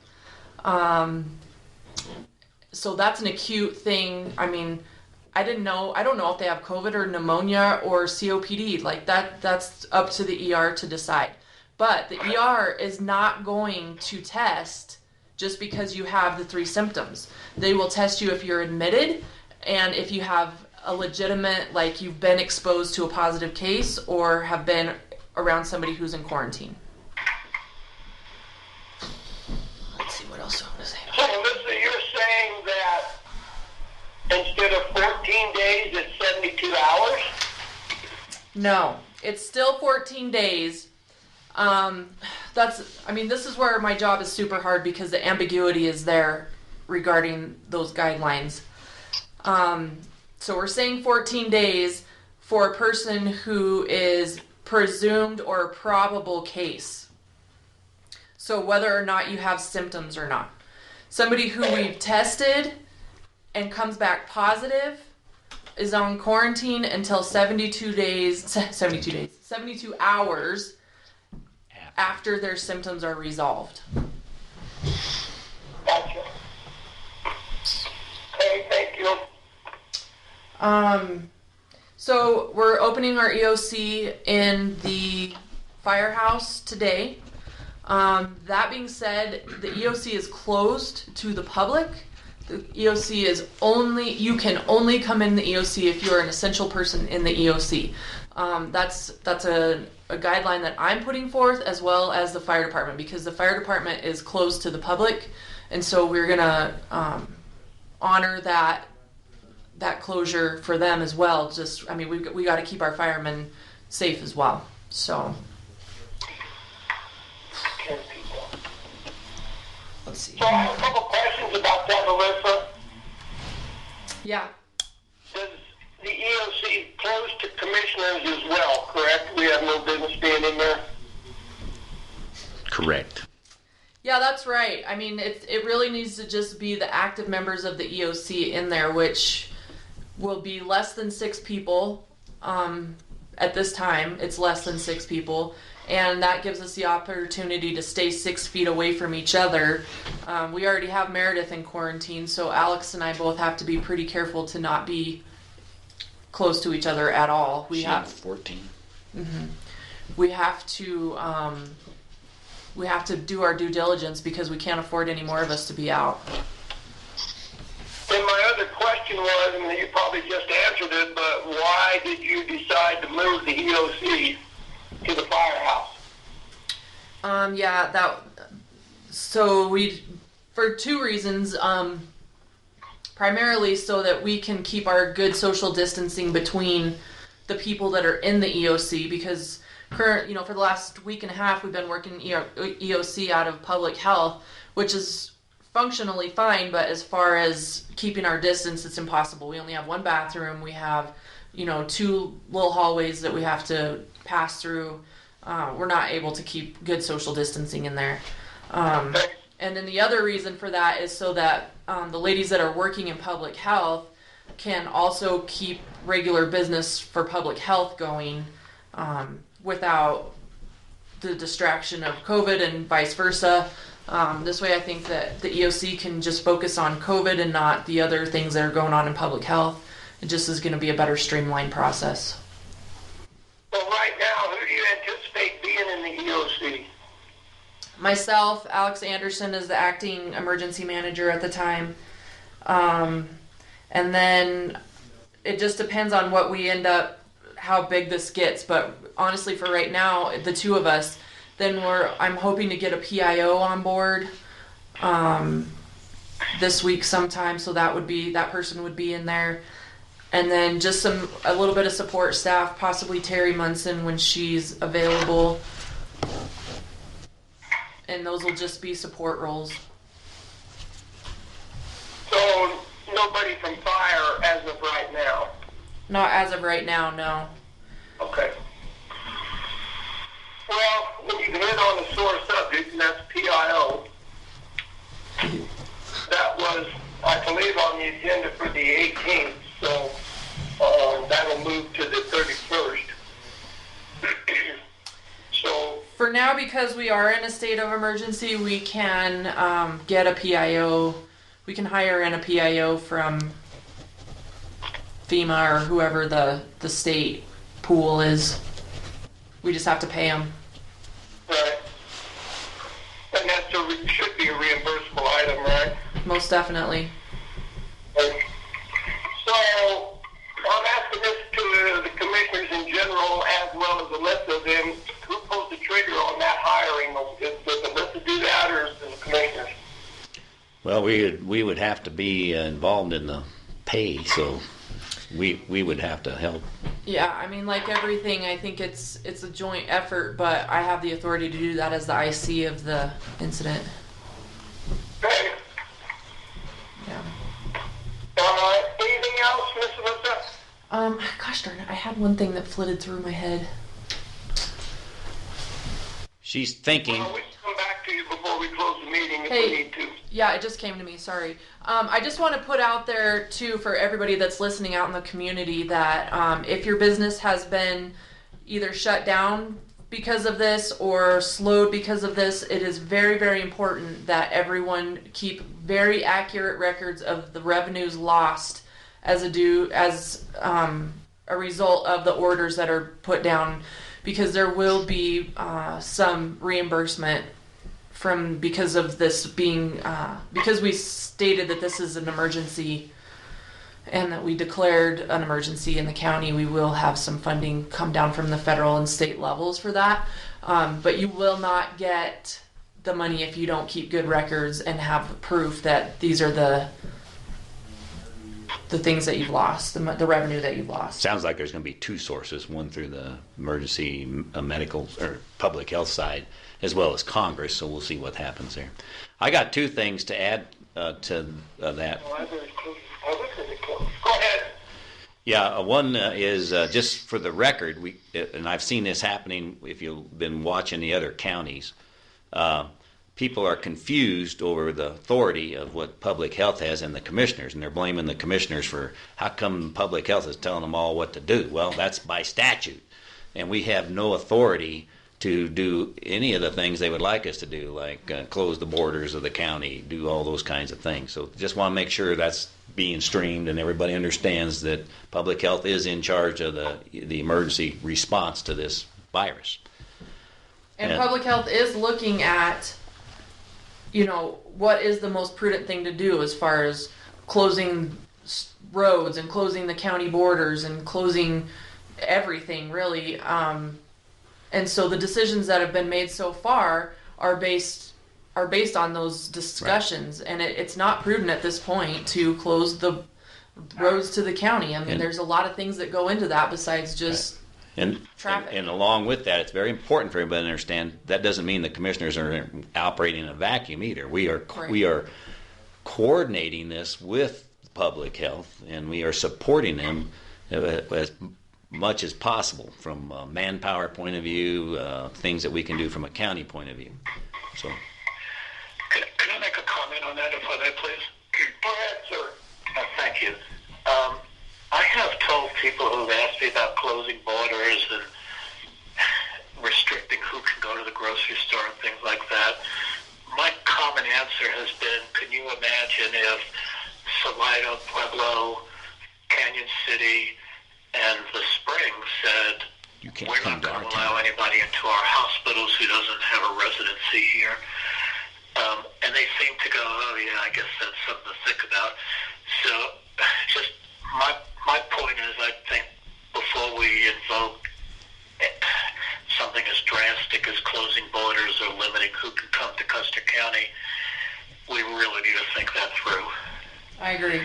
So that's an acute thing. I mean, I don't know if they have COVID or pneumonia or COPD. Like that's up to the ER to decide. But the ER is not going to test just because you have the 3 symptoms. They will test you if you're admitted and if you have a legitimate, like you've been exposed to a positive case or have been around somebody who's in quarantine. Let's see what else I'm going to say. So, Melissa, you're saying that instead of 14 days, it's 72 hours? No, it's still 14 days. This is where my job is super hard because the ambiguity is there regarding those guidelines. So we're saying 14 days for a person who is presumed or probable case. So whether or not you have symptoms or not. Somebody who we've tested and comes back positive is on quarantine until 72 hours after their symptoms are resolved. Gotcha. Okay, thank you. So we're opening our EOC in the firehouse today. That being said, the EOC is closed to the public. The EOC is you can only come in the EOC if you're an essential person in the EOC. That's a guideline that I'm putting forth, as well as the fire department, because the fire department is closed to the public, and so we're gonna honor that closure for them as well. We got to keep our firemen safe as well. So. Let's see. So I have a couple questions about that, Melissa. Yeah. Does the EOC close to commissioners as well, correct? We have no business being in there? Correct. Yeah, that's right. I mean, it really needs to just be the active members of the EOC in there, which will be less than 6 people. At this time, it's less than 6 people. And that gives us the opportunity to stay 6 feet away from each other. We already have Meredith in quarantine, so Alex and I both have to be pretty careful to not be close to each other at all. We have 14. Mm-hmm. We have to do our due diligence because we can't afford any more of us to be out. And my other question was, and you probably just answered it, but why did you decide to move the EOC to the firehouse? For 2 reasons. Primarily so that we can keep our good social distancing between the people that are in the EOC, because for the last week and a half we've been working EOC out of public health, which is functionally fine, but as far as keeping our distance, it's impossible. We only have 1 bathroom. We have 2 little hallways that we have to pass through. We're not able to keep good social distancing in there. And then the other reason for that is so that the ladies that are working in public health can also keep regular business for public health going without the distraction of COVID and vice versa. This way I think that the EOC can just focus on COVID and not the other things that are going on in public health. It just is going to be a better streamlined process. Well, right now, who do you anticipate being in the EOC? Myself, Alex Anderson is the acting emergency manager at the time. And then it just depends on what we end up, how big this gets. But honestly, for right now, the 2 of us, then I'm hoping to get a PIO on board this week sometime. So that person would be in there. And then just a little bit of support staff, possibly Terry Munson when she's available. And those will just be support roles. So nobody from fire as of right now? Not as of right now, no. Okay. Well, when you hit on the sore subject, and that's PIO, that was, I believe, on the agenda for the 18th, so that'll move to the 31st. So for now, because we are in a state of emergency, we can get a PIO. We can hire in a PIO from FEMA or whoever the state pool is. We just have to pay them. Right. And that should be a reimbursable item, right? Most definitely. Right. So I'm asking this to the commissioners in general as well as Alyssa. Then who pulls the trigger on that hiring? Does Alyssa do that, or is the commissioners? Well, we would have to be involved in the pay, so we would have to help Yeah, I mean, like everything, I think it's a joint effort, but I have the authority to do that as the IC of the incident. Okay. Yeah. Anything else, Miss Alyssa? Gosh darn it, I had one thing that flitted through my head. She's thinking. We can come back to you before we close the meeting if Hey. we need to. Yeah, it just came to me, sorry. I just want to put out there, too, for everybody that's listening out in the community that if your business has been either shut down because of this or slowed because of this, it is very, very important that everyone keep very accurate records of the revenues lost as a result of the orders that are put down, because there will be some reimbursement because of this being because we stated that this is an emergency and that we declared an emergency in the county. We will have some funding come down from the federal and state levels for that, but you will not get the money if you don't keep good records and have proof that these are the things that you've lost, the revenue that you've lost. Sounds like there's going to be two sources, one through the emergency medical or public health side, as well as Congress, so we'll see what happens there. I got two things to add to that. Go ahead. Yeah, one is just for the record, and I've seen this happening if you've been watching the other counties. People are confused over the authority of what public health has and the commissioners, and they're blaming the commissioners for how come public health is telling them all what to do. Well, that's by statute, and we have no authority to do any of the things they would like us to do, like close the borders of the county, do all those kinds of things. So just want to make sure that's being streamed and everybody understands that public health is in charge of the emergency response to this virus. And public health is looking at, what is the most prudent thing to do as far as closing roads and closing the county borders and closing everything, really. And so the decisions that have been made so far are based on those discussions, right. And it's not prudent at this point to close the roads to the county. I mean, there's a lot of things that go into that besides just traffic. And along with that, it's very important for everybody to understand that doesn't mean the commissioners are operating in a vacuum either. We are coordinating this with public health, and we are supporting them as much as possible from a manpower point of view, things that we can do from a county point of view. So, Can I make a comment on that, if I may, please? Go ahead, sir. Thank you. I have told people who've asked me about closing borders and restricting who can go to the grocery store and things like that. My common answer has been, can you imagine if Salida, Pueblo, Canyon City, and the Springs said, we're not going to allow anybody into our hospitals who doesn't have a residency here. And they seem to go, oh yeah, I guess that's something to think about. So just my point is, I think before we invoke something as drastic as closing borders or limiting who can come to Custer County, we really need to think that through. I agree.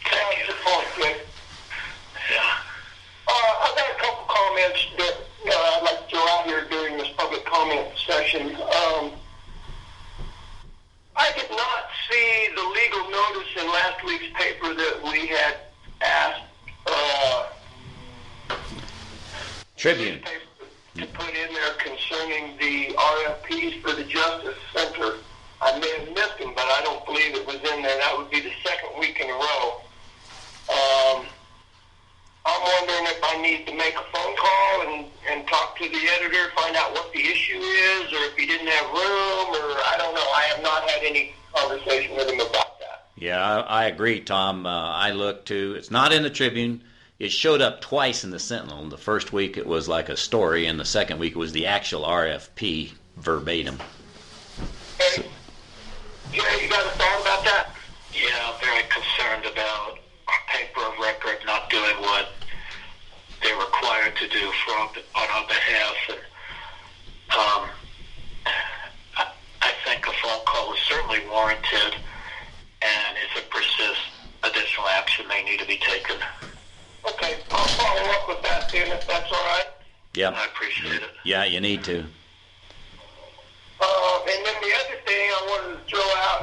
Thank you. Good point, Jay. Yeah. I've got a couple comments that I'd like to throw out here during this public comment session. I did not see the legal notice in last week's paper that we had asked Tribune to put in there concerning the RFPs for the Justice Center. I may have missed them, but I don't believe it was in there. That would be the second week in a row. I'm wondering if I need to make a phone call and talk to the editor, find out what the issue is, or if he didn't have room, or I don't know. I have not had any conversation with him about that. Yeah, I agree, Tom. I looked too. It's not in the Tribune. It showed up twice in the Sentinel. The first week it was like a story, and the second week it was the actual RFP verbatim. Hey, Jay, you got a thought about that? Yeah, I'm very concerned about our paper of record not doing what they're required to do on our behalf. And I think a phone call is certainly warranted, and if it persists, additional action may need to be taken. Okay, I'll follow up with Yep. I appreciate it. Yeah, you need to. And then the other thing I wanted to throw out,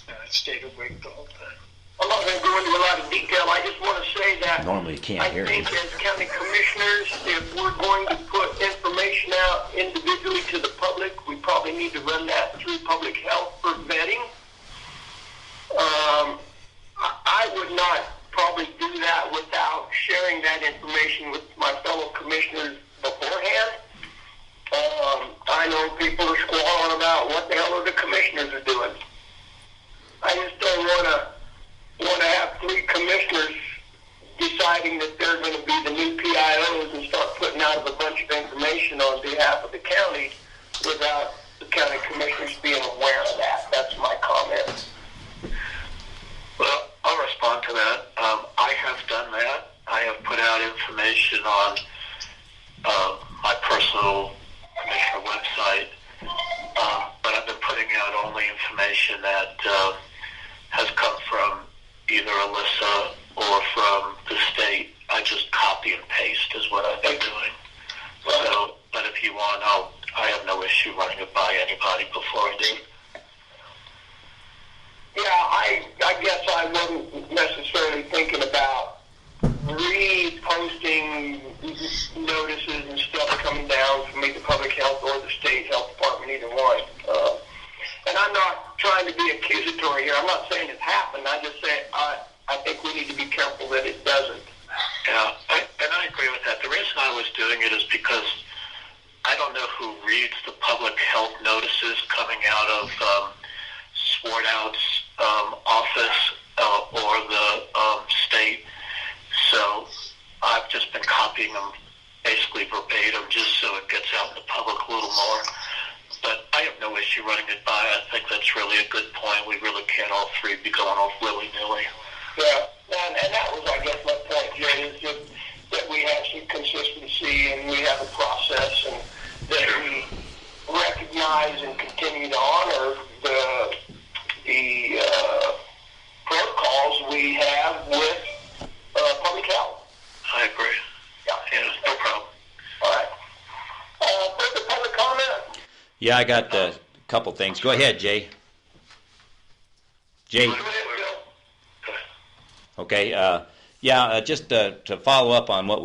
and I stayed awake the whole time. I'm not going to go into a lot of detail. I just want to say that Normally you can't I hear think me. as county commissioners, if we're going to put information out individually to the public, we probably need to run that through public health for vetting. I would not probably do that without sharing that information with my fellow commissioners beforehand. I know people are squalling about what the hell are the commissioners are doing. I just don't want to have 3 commissioners deciding that they're going to be the new PIOs and start putting out a bunch of information on behalf of the county without the county commissioners being aware of that. That's my comment. Well, I'll respond to that. I have done that. I have put out information on my personal commissioner website, but I've been putting out only information that has come from either Alyssa or from the state. I just copy and paste is what I've been doing. So, but if you want, I have no issue running it by anybody before I do. Yeah, I guess I wasn't necessarily thinking about reposting notices and stuff coming down from either public health or the state health department, either one. And I'm not trying to be accusatory here. I'm not saying it's happened. I just say I think we need to be careful that it doesn't. Yeah, and I agree with that. The reason I was doing it is because I don't know who reads the public health notices coming out of Swarthout's office or the state. So I've just been copying them basically verbatim just so it gets out in the public a little more. But I have no issue running it by. I think that's really a good point. We really can't all 3 be going off willy-nilly. Yeah, and that was, I guess, my point, Jay, is just that we have some consistency and we have a process and that we recognize and continue to honor the protocols we have with public health. I agree. Yeah, no problem. All right. Further public comment? Yeah, I got a couple things. Go ahead, Jay. Jay. Okay. Just to follow up on what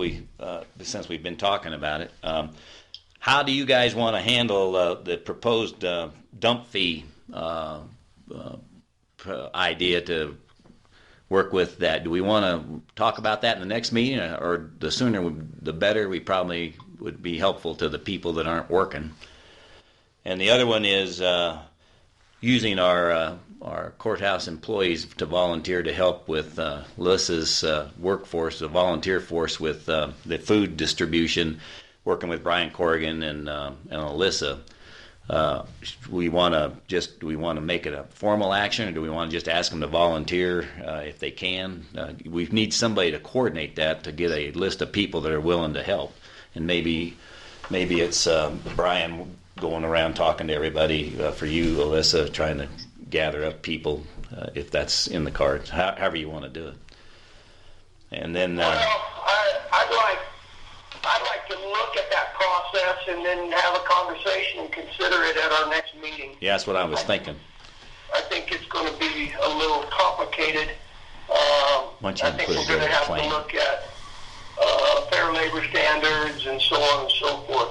since we've been talking about it, how do you guys want to handle the proposed dump fee idea to work with that? Do we want to talk about that in the next meeting, or the sooner the better? We probably would be helpful to the people that aren't working. And the other one is using our courthouse employees to volunteer to help with Alyssa's workforce, the volunteer force with the food distribution, working with Brian Corrigan and Alyssa. Do we want to make it a formal action, or do we want to just ask them to volunteer if they can? We need somebody to coordinate that, to get a list of people that are willing to help, and maybe it's Brian going around talking to everybody, for you, Alyssa, trying to gather up people, if that's in the cards, however you want to do it. And then I'd like to look at that process and then have a conversation and consider it at our next meeting. Yeah, that's what I was thinking. I think it's going to be a little complicated. I think we're going to have to look at fair labor standards and so on and so forth.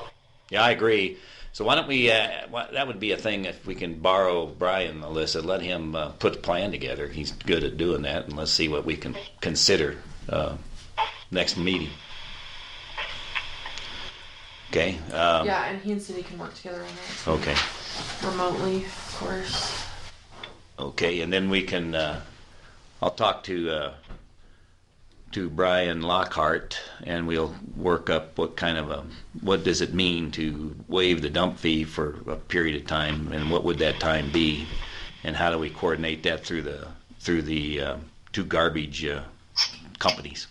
Yeah, I agree. So why don't we, that would be a thing if we can borrow Brian, Alyssa, let him put the plan together. He's good at doing that, and let's see what we can consider next meeting. Okay. Yeah, and he and Cindy can work together on that. So okay. Remotely, of course. Okay, and then we can, I'll talk to Brian Lockhart, and we'll work up what does it mean to waive the dump fee for a period of time, and what would that time be, and how do we coordinate that through the 2 garbage companies?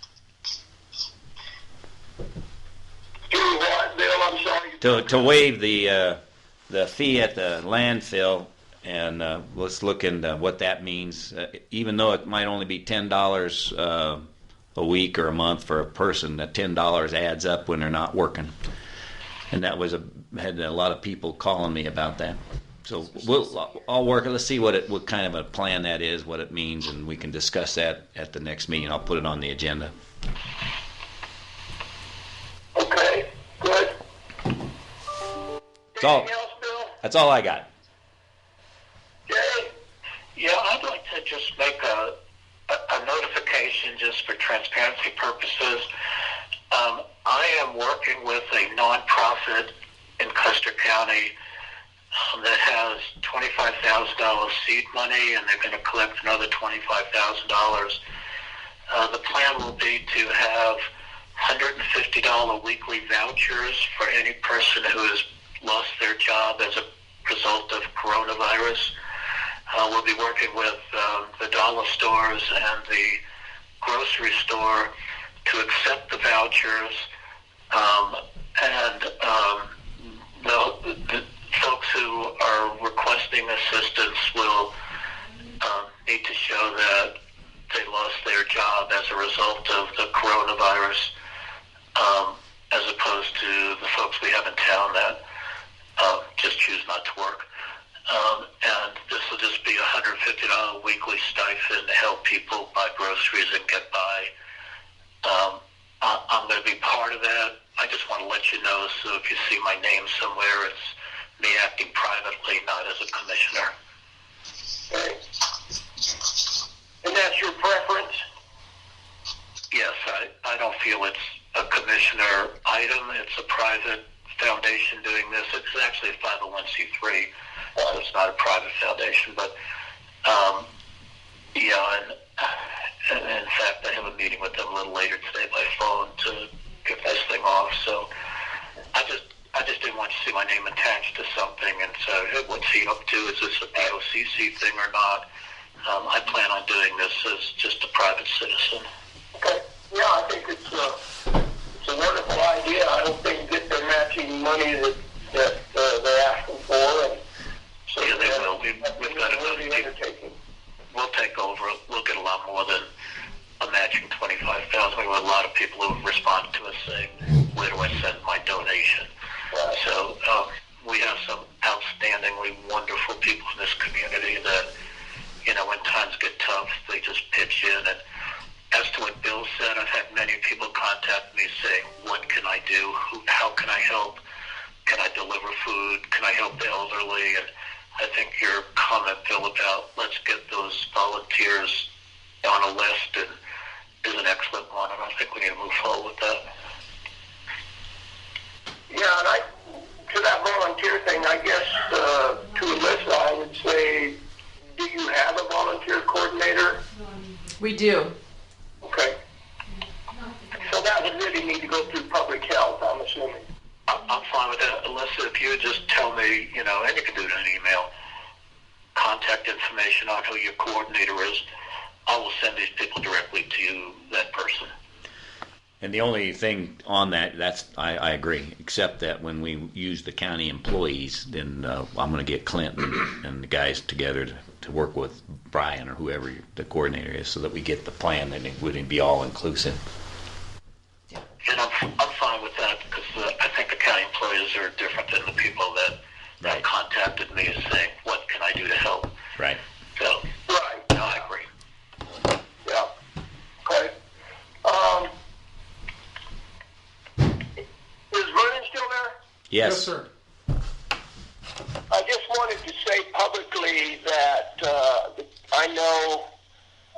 To waive the fee at the landfill, and let's look into what that means. Even though it might only be $10 a week or a month for a person, that $10 adds up when they're not working. And that was had a lot of people calling me about that. So I'll work. Let's see what kind of a plan that is, what it means, and we can discuss that at the next meeting. I'll put it on the agenda. Okay, good. Anything else, Bill? That's all I got. Jay? Yeah, I'd like to just make a notification just for transparency purposes. I am working with a nonprofit in Custer County that has $25,000 seed money, and they're going to collect another $25,000. The plan will be to have $150 weekly vouchers for any person who has lost their job as a result of coronavirus. We'll be working with the dollar stores and the grocery store to accept the vouchers, and the folks who are requesting assistance will need to show that they lost their job as a result of the coronavirus, as opposed to the folks we have in town that just choose not to work. And this will just be a $150 weekly stipend to help people buy groceries and get by. I'm going to be part of that. I just want to let you know, so if you see my name somewhere, it's me acting privately, not as a commissioner. Okay. And that's your preference? Yes, I don't feel it's a commissioner item. It's a private foundation doing this. It's actually a 501c3, so it's not a private foundation. But, yeah, and in fact, I have a meeting with them a little later today by phone to get this thing off. So I just didn't want to see my name attached to something and say, hey, what's he up to? Is this a POCC thing or not? I plan on doing this as just a private citizen. Okay. Yeah, I think it's a wonderful idea. I hope they can get their matching money that they're asking for. And so yeah, they will. We've got enough undertaking. We'll take over. We'll get a lot more than a matching $25,000. We have a lot of people who have responded to us saying, where do I send my donation? Right. So we have some outstandingly wonderful people in this community that, you know, when times get tough, they just pitch in. And as to what Bill said, I've had many people contact me saying, what can I do? How can I help? Can I deliver food? Can I help the elderly? And I think your comment, Bill, about let's get those volunteers on a list is an excellent one, and I think we need to move forward with that. Yeah, and to that volunteer thing, I guess to Alyssa, I would say, do you have a volunteer coordinator? We do. Okay. So that would really need to go through public health, I'm assuming. I'm fine with that. Alyssa, if you would just tell me, you know, and you can do it in an email, contact information on who your coordinator is, I will send these people directly to that person. And the only thing on that's I agree, except that when we use the county employees, then I'm going to get Clinton and the guys together to work with Brian or whoever the coordinator is, so that we get the plan and it wouldn't be all inclusive. And I'm fine with that, because I think the county employees are different than the people that contacted me saying, what can I do to help? Right. So, Right. No, I agree. Yeah. Okay. Is Vernon still there? Yes. sir. I just wanted to say publicly that I know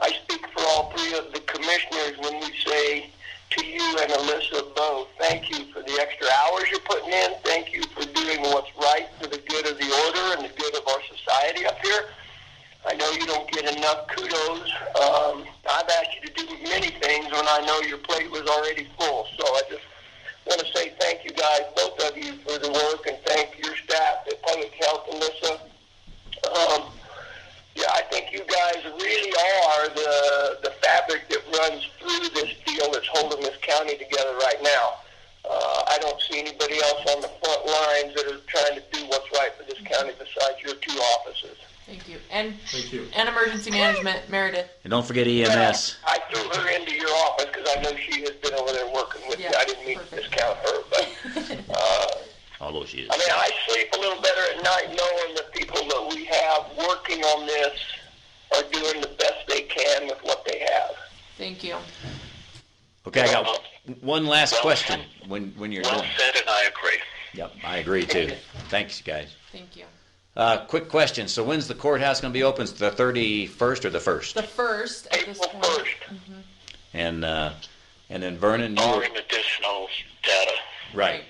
I speak for all three of the commissioners when we say to you and Alyssa both, thank you for the extra hours you're putting in. Thank you for doing what's right for the good of the order and the good of our society up here. I know you don't get enough kudos. I've asked you to do many things when I know your plate was already full. So I just want to say thank you guys, both of you, for the work, and thank your staff at Public Health, Alyssa. Yeah, I think you guys really are the fabric that runs through this deal that's holding this county together right now. I don't see anybody else on the front lines that are trying to do what's right for this county besides your two offices. Thank you. And Thank you. and emergency management, Meredith. And don't forget EMS. I threw her into your office because I know she has been over there working with you. I didn't mean to discount her, but Although she is. I mean, I sleep a little better at night knowing the people that we have working on this are doing the best they can with what they have. Thank you. Okay, I got one last question when you're Well done. said, and I agree. Yep, I agree too. Thanks, guys. Thank you. Quick question. So when's the courthouse going to be open? The 31st or the 1st? The first at this April point. 1st. And then Vernon, you were, Barring additional data. right.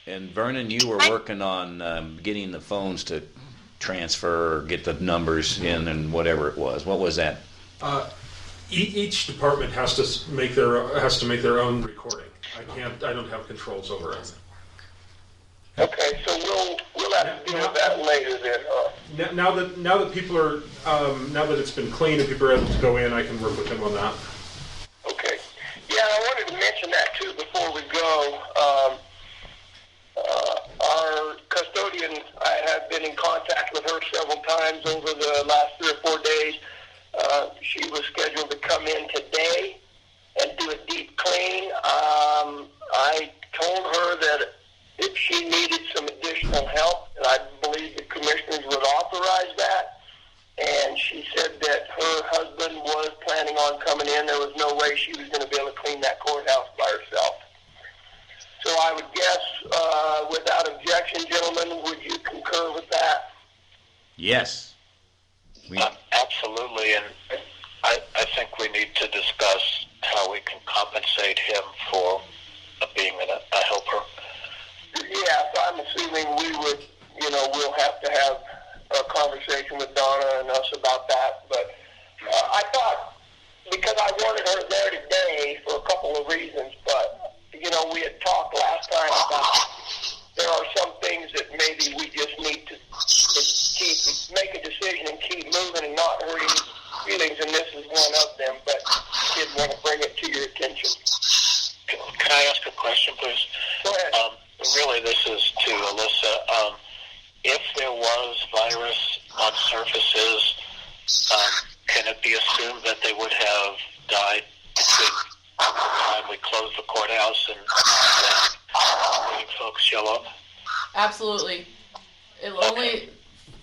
And Vernon, you were working on getting the phones to transfer or get the numbers in and whatever it was. What was that? Each department has to make their own recording. I don't have controls over it. Okay, so we'll have to deal with that later then. Now that people are now that it's been cleaned and people are able to go in, I can work with them on that. Okay. Yeah, I wanted to mention that too before we go. Our custodian, I have been in contact with her several times over the last 3 or 4 days. She was scheduled to come in today and do a deep clean. I told her that if she needed some additional help, and I believe the commissioners would authorize that. And she said that her husband was planning on coming in. There was no way she was going to be able to clean that courthouse by herself. So I would guess, without objection, gentlemen, would you concur with that? Yes. Absolutely, and I think we need to discuss how we can compensate him for being a helper. Yeah, so I'm assuming we'll have to have a conversation with Donna and us about that. But I thought, because I wanted her there today for a couple of reasons, but, we had talked last time about there are some things that maybe we just need to make a decision and keep moving and not hurt any feelings, and this is one of them, but I did want to bring it to your attention. Can I ask a question, please? Go ahead. Really, this is to Alyssa. If there was virus on surfaces, can it be assumed that they would have died between the time we closed the courthouse and when folks show up? Absolutely. It only,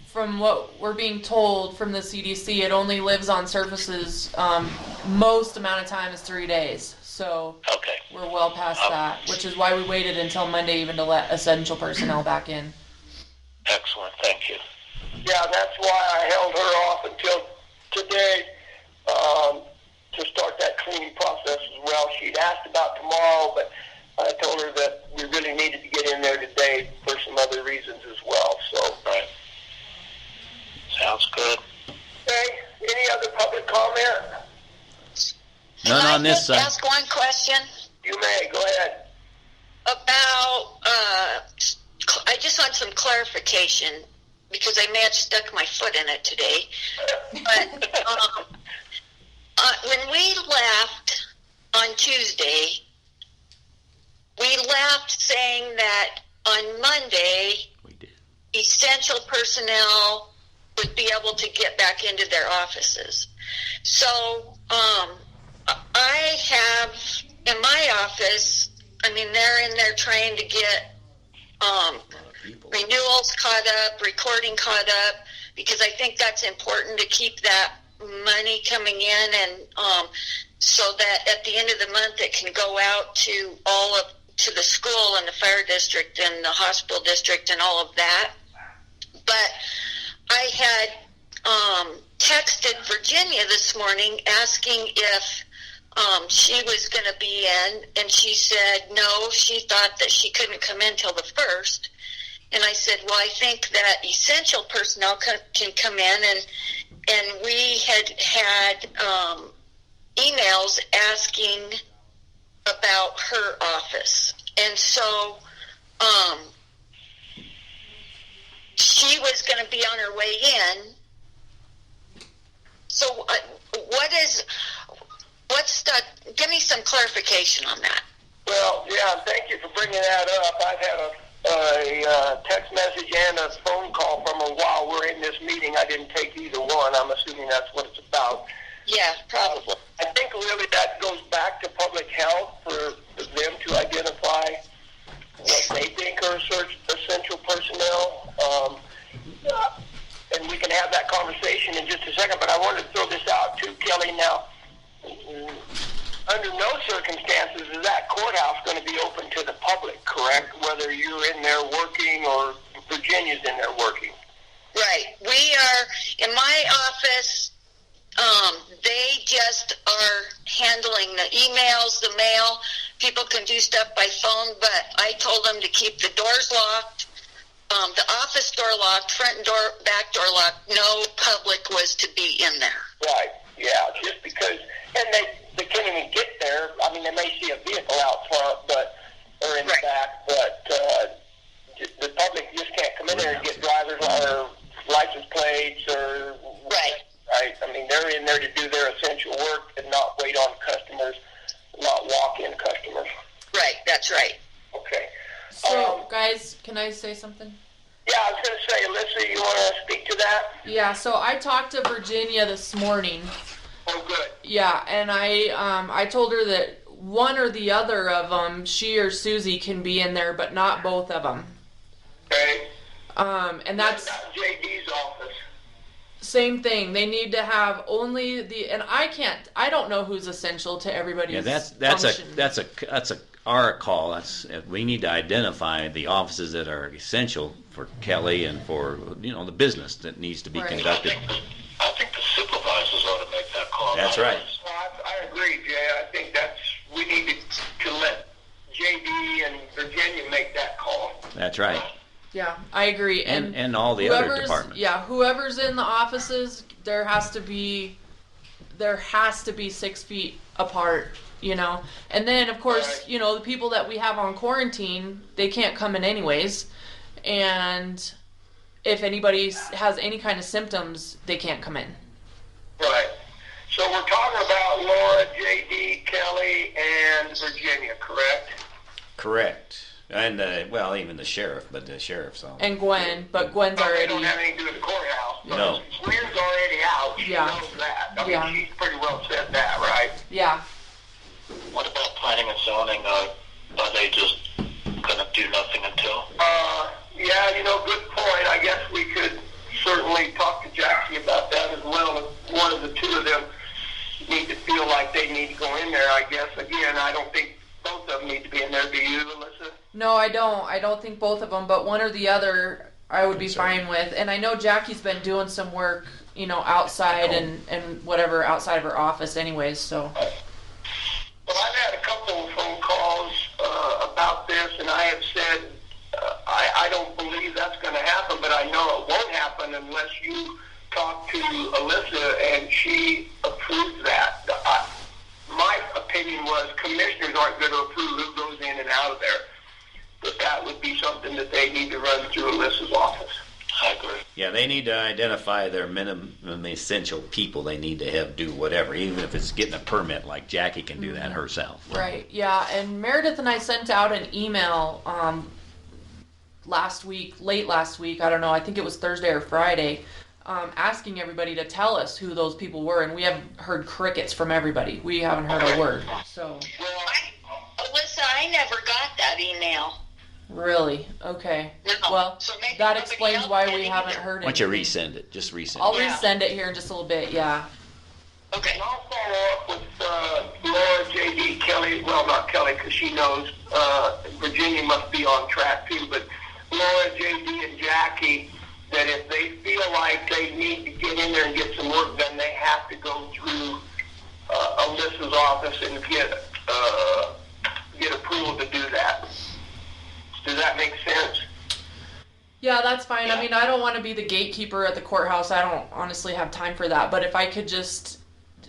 from what we're being told from the CDC, it only lives on surfaces. Most amount of time is 3 days. So Okay. we're well past that, which is why we waited until Monday even to let essential personnel back in. Excellent. Thank you. Yeah, that's why I held her off until today to start that cleaning process as well. She'd asked about tomorrow, but I told her that we really needed to get in there today for some other reasons as well. So, Right. Sounds good. okay, any other public comment? None on this Can I side. just ask one question You may, go ahead. about, I just want some clarification because I may have stuck my foot in it today. But when we left on Tuesday, we left saying that on Monday, We did. essential personnel would be able to get back into their offices. So, I have in my office, they're in there trying to get renewals caught up, recording caught up, because I think that's important to keep that money coming in, and so that at the end of the month it can go out to to the school and the fire district and the hospital district and all of that. But I had texted Virginia this morning asking if she was going to be in, and she said no, she thought that she couldn't come in till the 1st. And I said, well, I think that essential personnel can come in, and we had emails asking about her office. And so she was going to be on her way in. So give me some clarification on that. Well, yeah, thank you for bringing that up. I've had a text message and a phone call from her while we're in this meeting. I didn't take either one. I'm assuming that's what it's about. Yeah, probably. I think really that goes back to public health for them to identify what they think are essential personnel. And we can have that conversation in just a second, but I wanted to throw this out too, Kelly. Now, under no circumstances is that courthouse going to be open to the public, correct? Whether you're in there working or Virginia's in there working. Right. We are, in my office, they just are handling the emails, the mail. People can do stuff by phone, but I told them to keep the doors locked, the office door locked, front door, back door locked. No public was to be in there. Right, yeah, just because, and they can't even get there. I mean, they may see a vehicle out front, or in the back, but the public just can't come in there and get driver's or license plates or... Right. Right, I mean, they're in there to do their essential work and not wait on customers, not walk-in customers. Right, that's right. Okay. So, guys, can I say something? Yeah, I was going to say, Alyssa, you want to speak to that? Yeah, so I talked to Virginia this morning. Oh, good. Yeah, and I told her that one or the other of them, she or Susie, can be in there, but not both of them. Okay. And that's JD's office. Same thing. They need to have only and I don't know who's essential to everybody's. Yeah, that's our call. We need to identify the offices that are essential for Kelly and for the business that needs to be conducted. I think the supervisors ought to make that call. That's right. I agree, Jay. I think we need to let JD and Virginia make that call. That's right. Yeah, I agree. And all the other departments. Yeah, whoever's in the offices, there has to be 6 feet apart, And then, of course, the people that we have on quarantine, they can't come in anyways. And if anybody has any kind of symptoms, they can't come in. Right. So we're talking about Laura, JD, Kelly, and Virginia, correct? Correct. And, even the sheriff, but the sheriff's on. And Gwen, but Gwen's already... They don't have anything to do with the courthouse. No. Gwen's already out. She knows that. I mean, she's pretty well said that, right? Yeah. What about planning and zoning? Are they just going to do nothing until? Good point. I guess we could certainly talk to Jackie about that as well. If one of the two of them need to feel like they need to go in there, I guess. Again, I don't think both of them need to be in there. Do you, Alyssa? No, I don't. I don't think both of them, but one or the other I would be fine with. And I know Jackie's been doing some work, outside and whatever outside of her office anyways, so. Well, I've had a couple of phone calls about this, and I have said I don't believe that's going to happen, but I know it won't happen unless you talk to Alyssa and she approves that. My opinion was commissioners aren't going to approve who goes in and out of there. But that would be something that they need to run through Alyssa's office. I agree. Yeah, they need to identify their minimum essential people they need to have do whatever, even if it's getting a permit, like Jackie can do that herself. Right, yeah, and Meredith and I sent out an email late last week, I don't know, I think it was Thursday or Friday, asking everybody to tell us who those people were, and we haven't heard crickets from everybody. We haven't heard a word, so. Alyssa, I never got that email. Really? Okay. No. Well, So maybe that nobody explains else why did we haven't either. heard Why don't you anything. resend it? Just resend I'll it. resend it here in just a little bit, yeah. Okay. And I'll follow up with Laura, JD, Kelly. Well, not Kelly because she knows. Virginia must be on track too. But Laura, JD, and Jackie, that if they feel like they need to get in there and get some work done, they have to go through Alyssa's office and get approval to do that. Does that make sense? Yeah, that's fine. Yeah. I mean, I don't want to be the gatekeeper at the courthouse. I don't honestly have time for that. But if I could just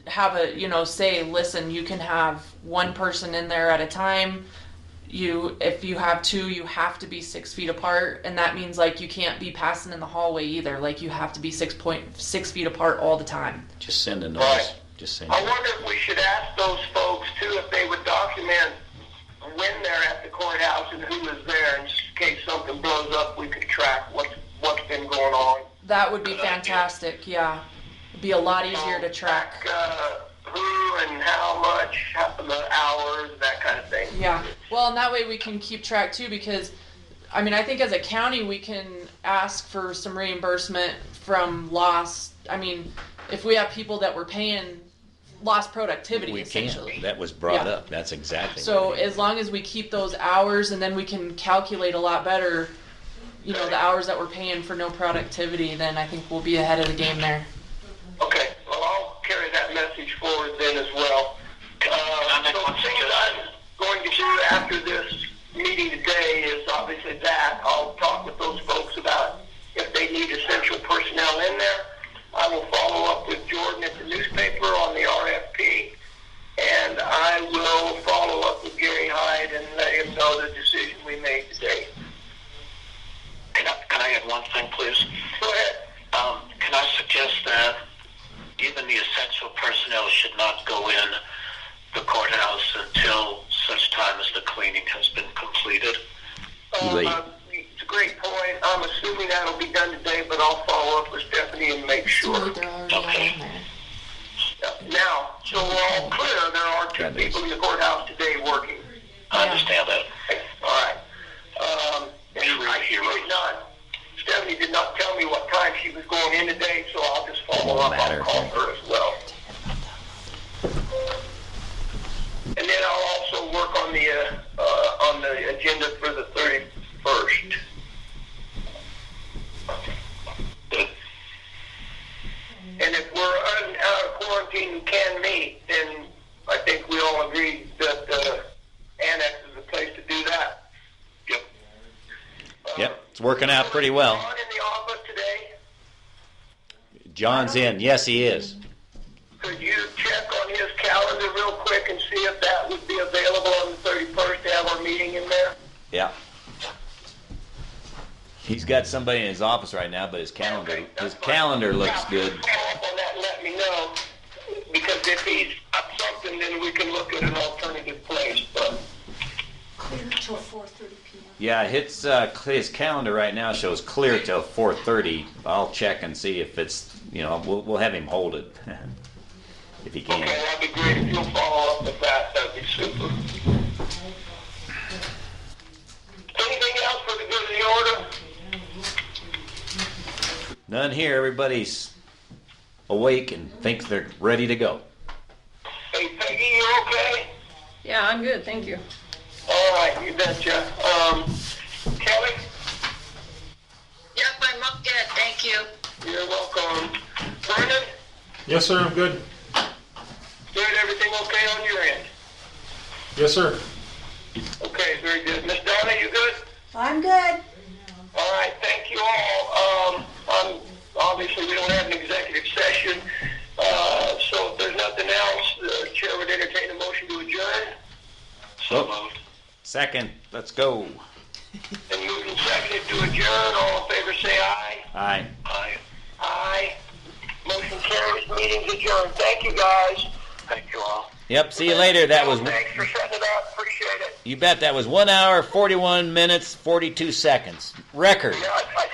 have say, listen, you can have one person in there at a time. If you have two, you have to be 6 feet apart. And that means, you can't be passing in the hallway either. You have to be 6 feet apart all the time. Just send a notice. Right. Just send I wonder if we should ask those folks, too, if they would document when they're at the courthouse and who is there in case something That would be fantastic, yeah. It'd be a lot easier to track. Who and how much, the hours, that kind of thing. Yeah. Well, and that way we can keep track too, because, I mean, I think as a county we can ask for some reimbursement from lost. I mean, if we have people that were paying lost productivity, We essentially. can. That was brought Yeah. up. That's exactly. So what it is. as long as we keep those hours, and then we can calculate a lot better, you know, the hours that we're paying for no productivity, then I think we'll be ahead of the game there. Okay, well, I'll carry that message forward then as well. So things I'm going to do after this meeting today is obviously that. I'll talk with those folks about if they need essential personnel in there. I will follow up with Jordan at the newspaper on the RFP, and I will follow up with Gary Hyde and let him know the decision we made today. Can I add one thing, please? Go ahead. Can I suggest that even the essential personnel should not go in the courthouse until such time as the cleaning has been completed? Late. It's a great point. I'm assuming that'll be done today, but I'll follow up with Stephanie and make sure. They're already Okay. on there. Now, so we're all clear, there are two people in the courthouse today working. I understand that. All right. Stephanie did not tell me what time she was going in today, so I'll just follow up. I'll call her as well. And then I'll also work on the agenda for the 31st. And if we're out of quarantine and can meet, then I think we all agree that the annex is the place to do that. Yep. Yep, it's working out pretty well. John in the office today? John's in. Yes, he is. Could you check on his calendar real quick and see if that would be available on the 31st to have our meeting in there? Yeah. He's got somebody in his office right now, but his calendar looks good. Follow up on that and let me know, because if he's up something, then we can look at an alternative place. But Clear till 4:30 p.m. Yeah, his calendar right now shows clear till 4:30. I'll check and see if it's, we'll have him hold it if he can. okay, that'd be great. If you'll follow up with that, that'd be super. Anything else for the good of the order? None here. Everybody's awake and thinks they're ready to go. Hey, Peggy, you okay? Yeah, I'm good, thank you. All right, you betcha. Kelly? Yep, I'm up good, thank you. You're welcome. Brendan? Yes, sir, I'm good. Good, everything okay on your end? Yes, sir. Okay, very good. Miss Donna, you good? I'm good. All right, thank you all. Obviously, we don't have an executive session, so if there's nothing else, the chair would entertain a motion to adjourn. So moved. Second, let's go. And moved and seconded to adjourn. All in favor, say aye. Aye. Aye. Aye. Motion carries. Meeting's adjourned. Thank you, guys. Thank you all. Yep, see you later. Thanks for setting it up. Appreciate it. You bet, that was 1 hour, 41 minutes, 42 seconds. Record. Yeah, I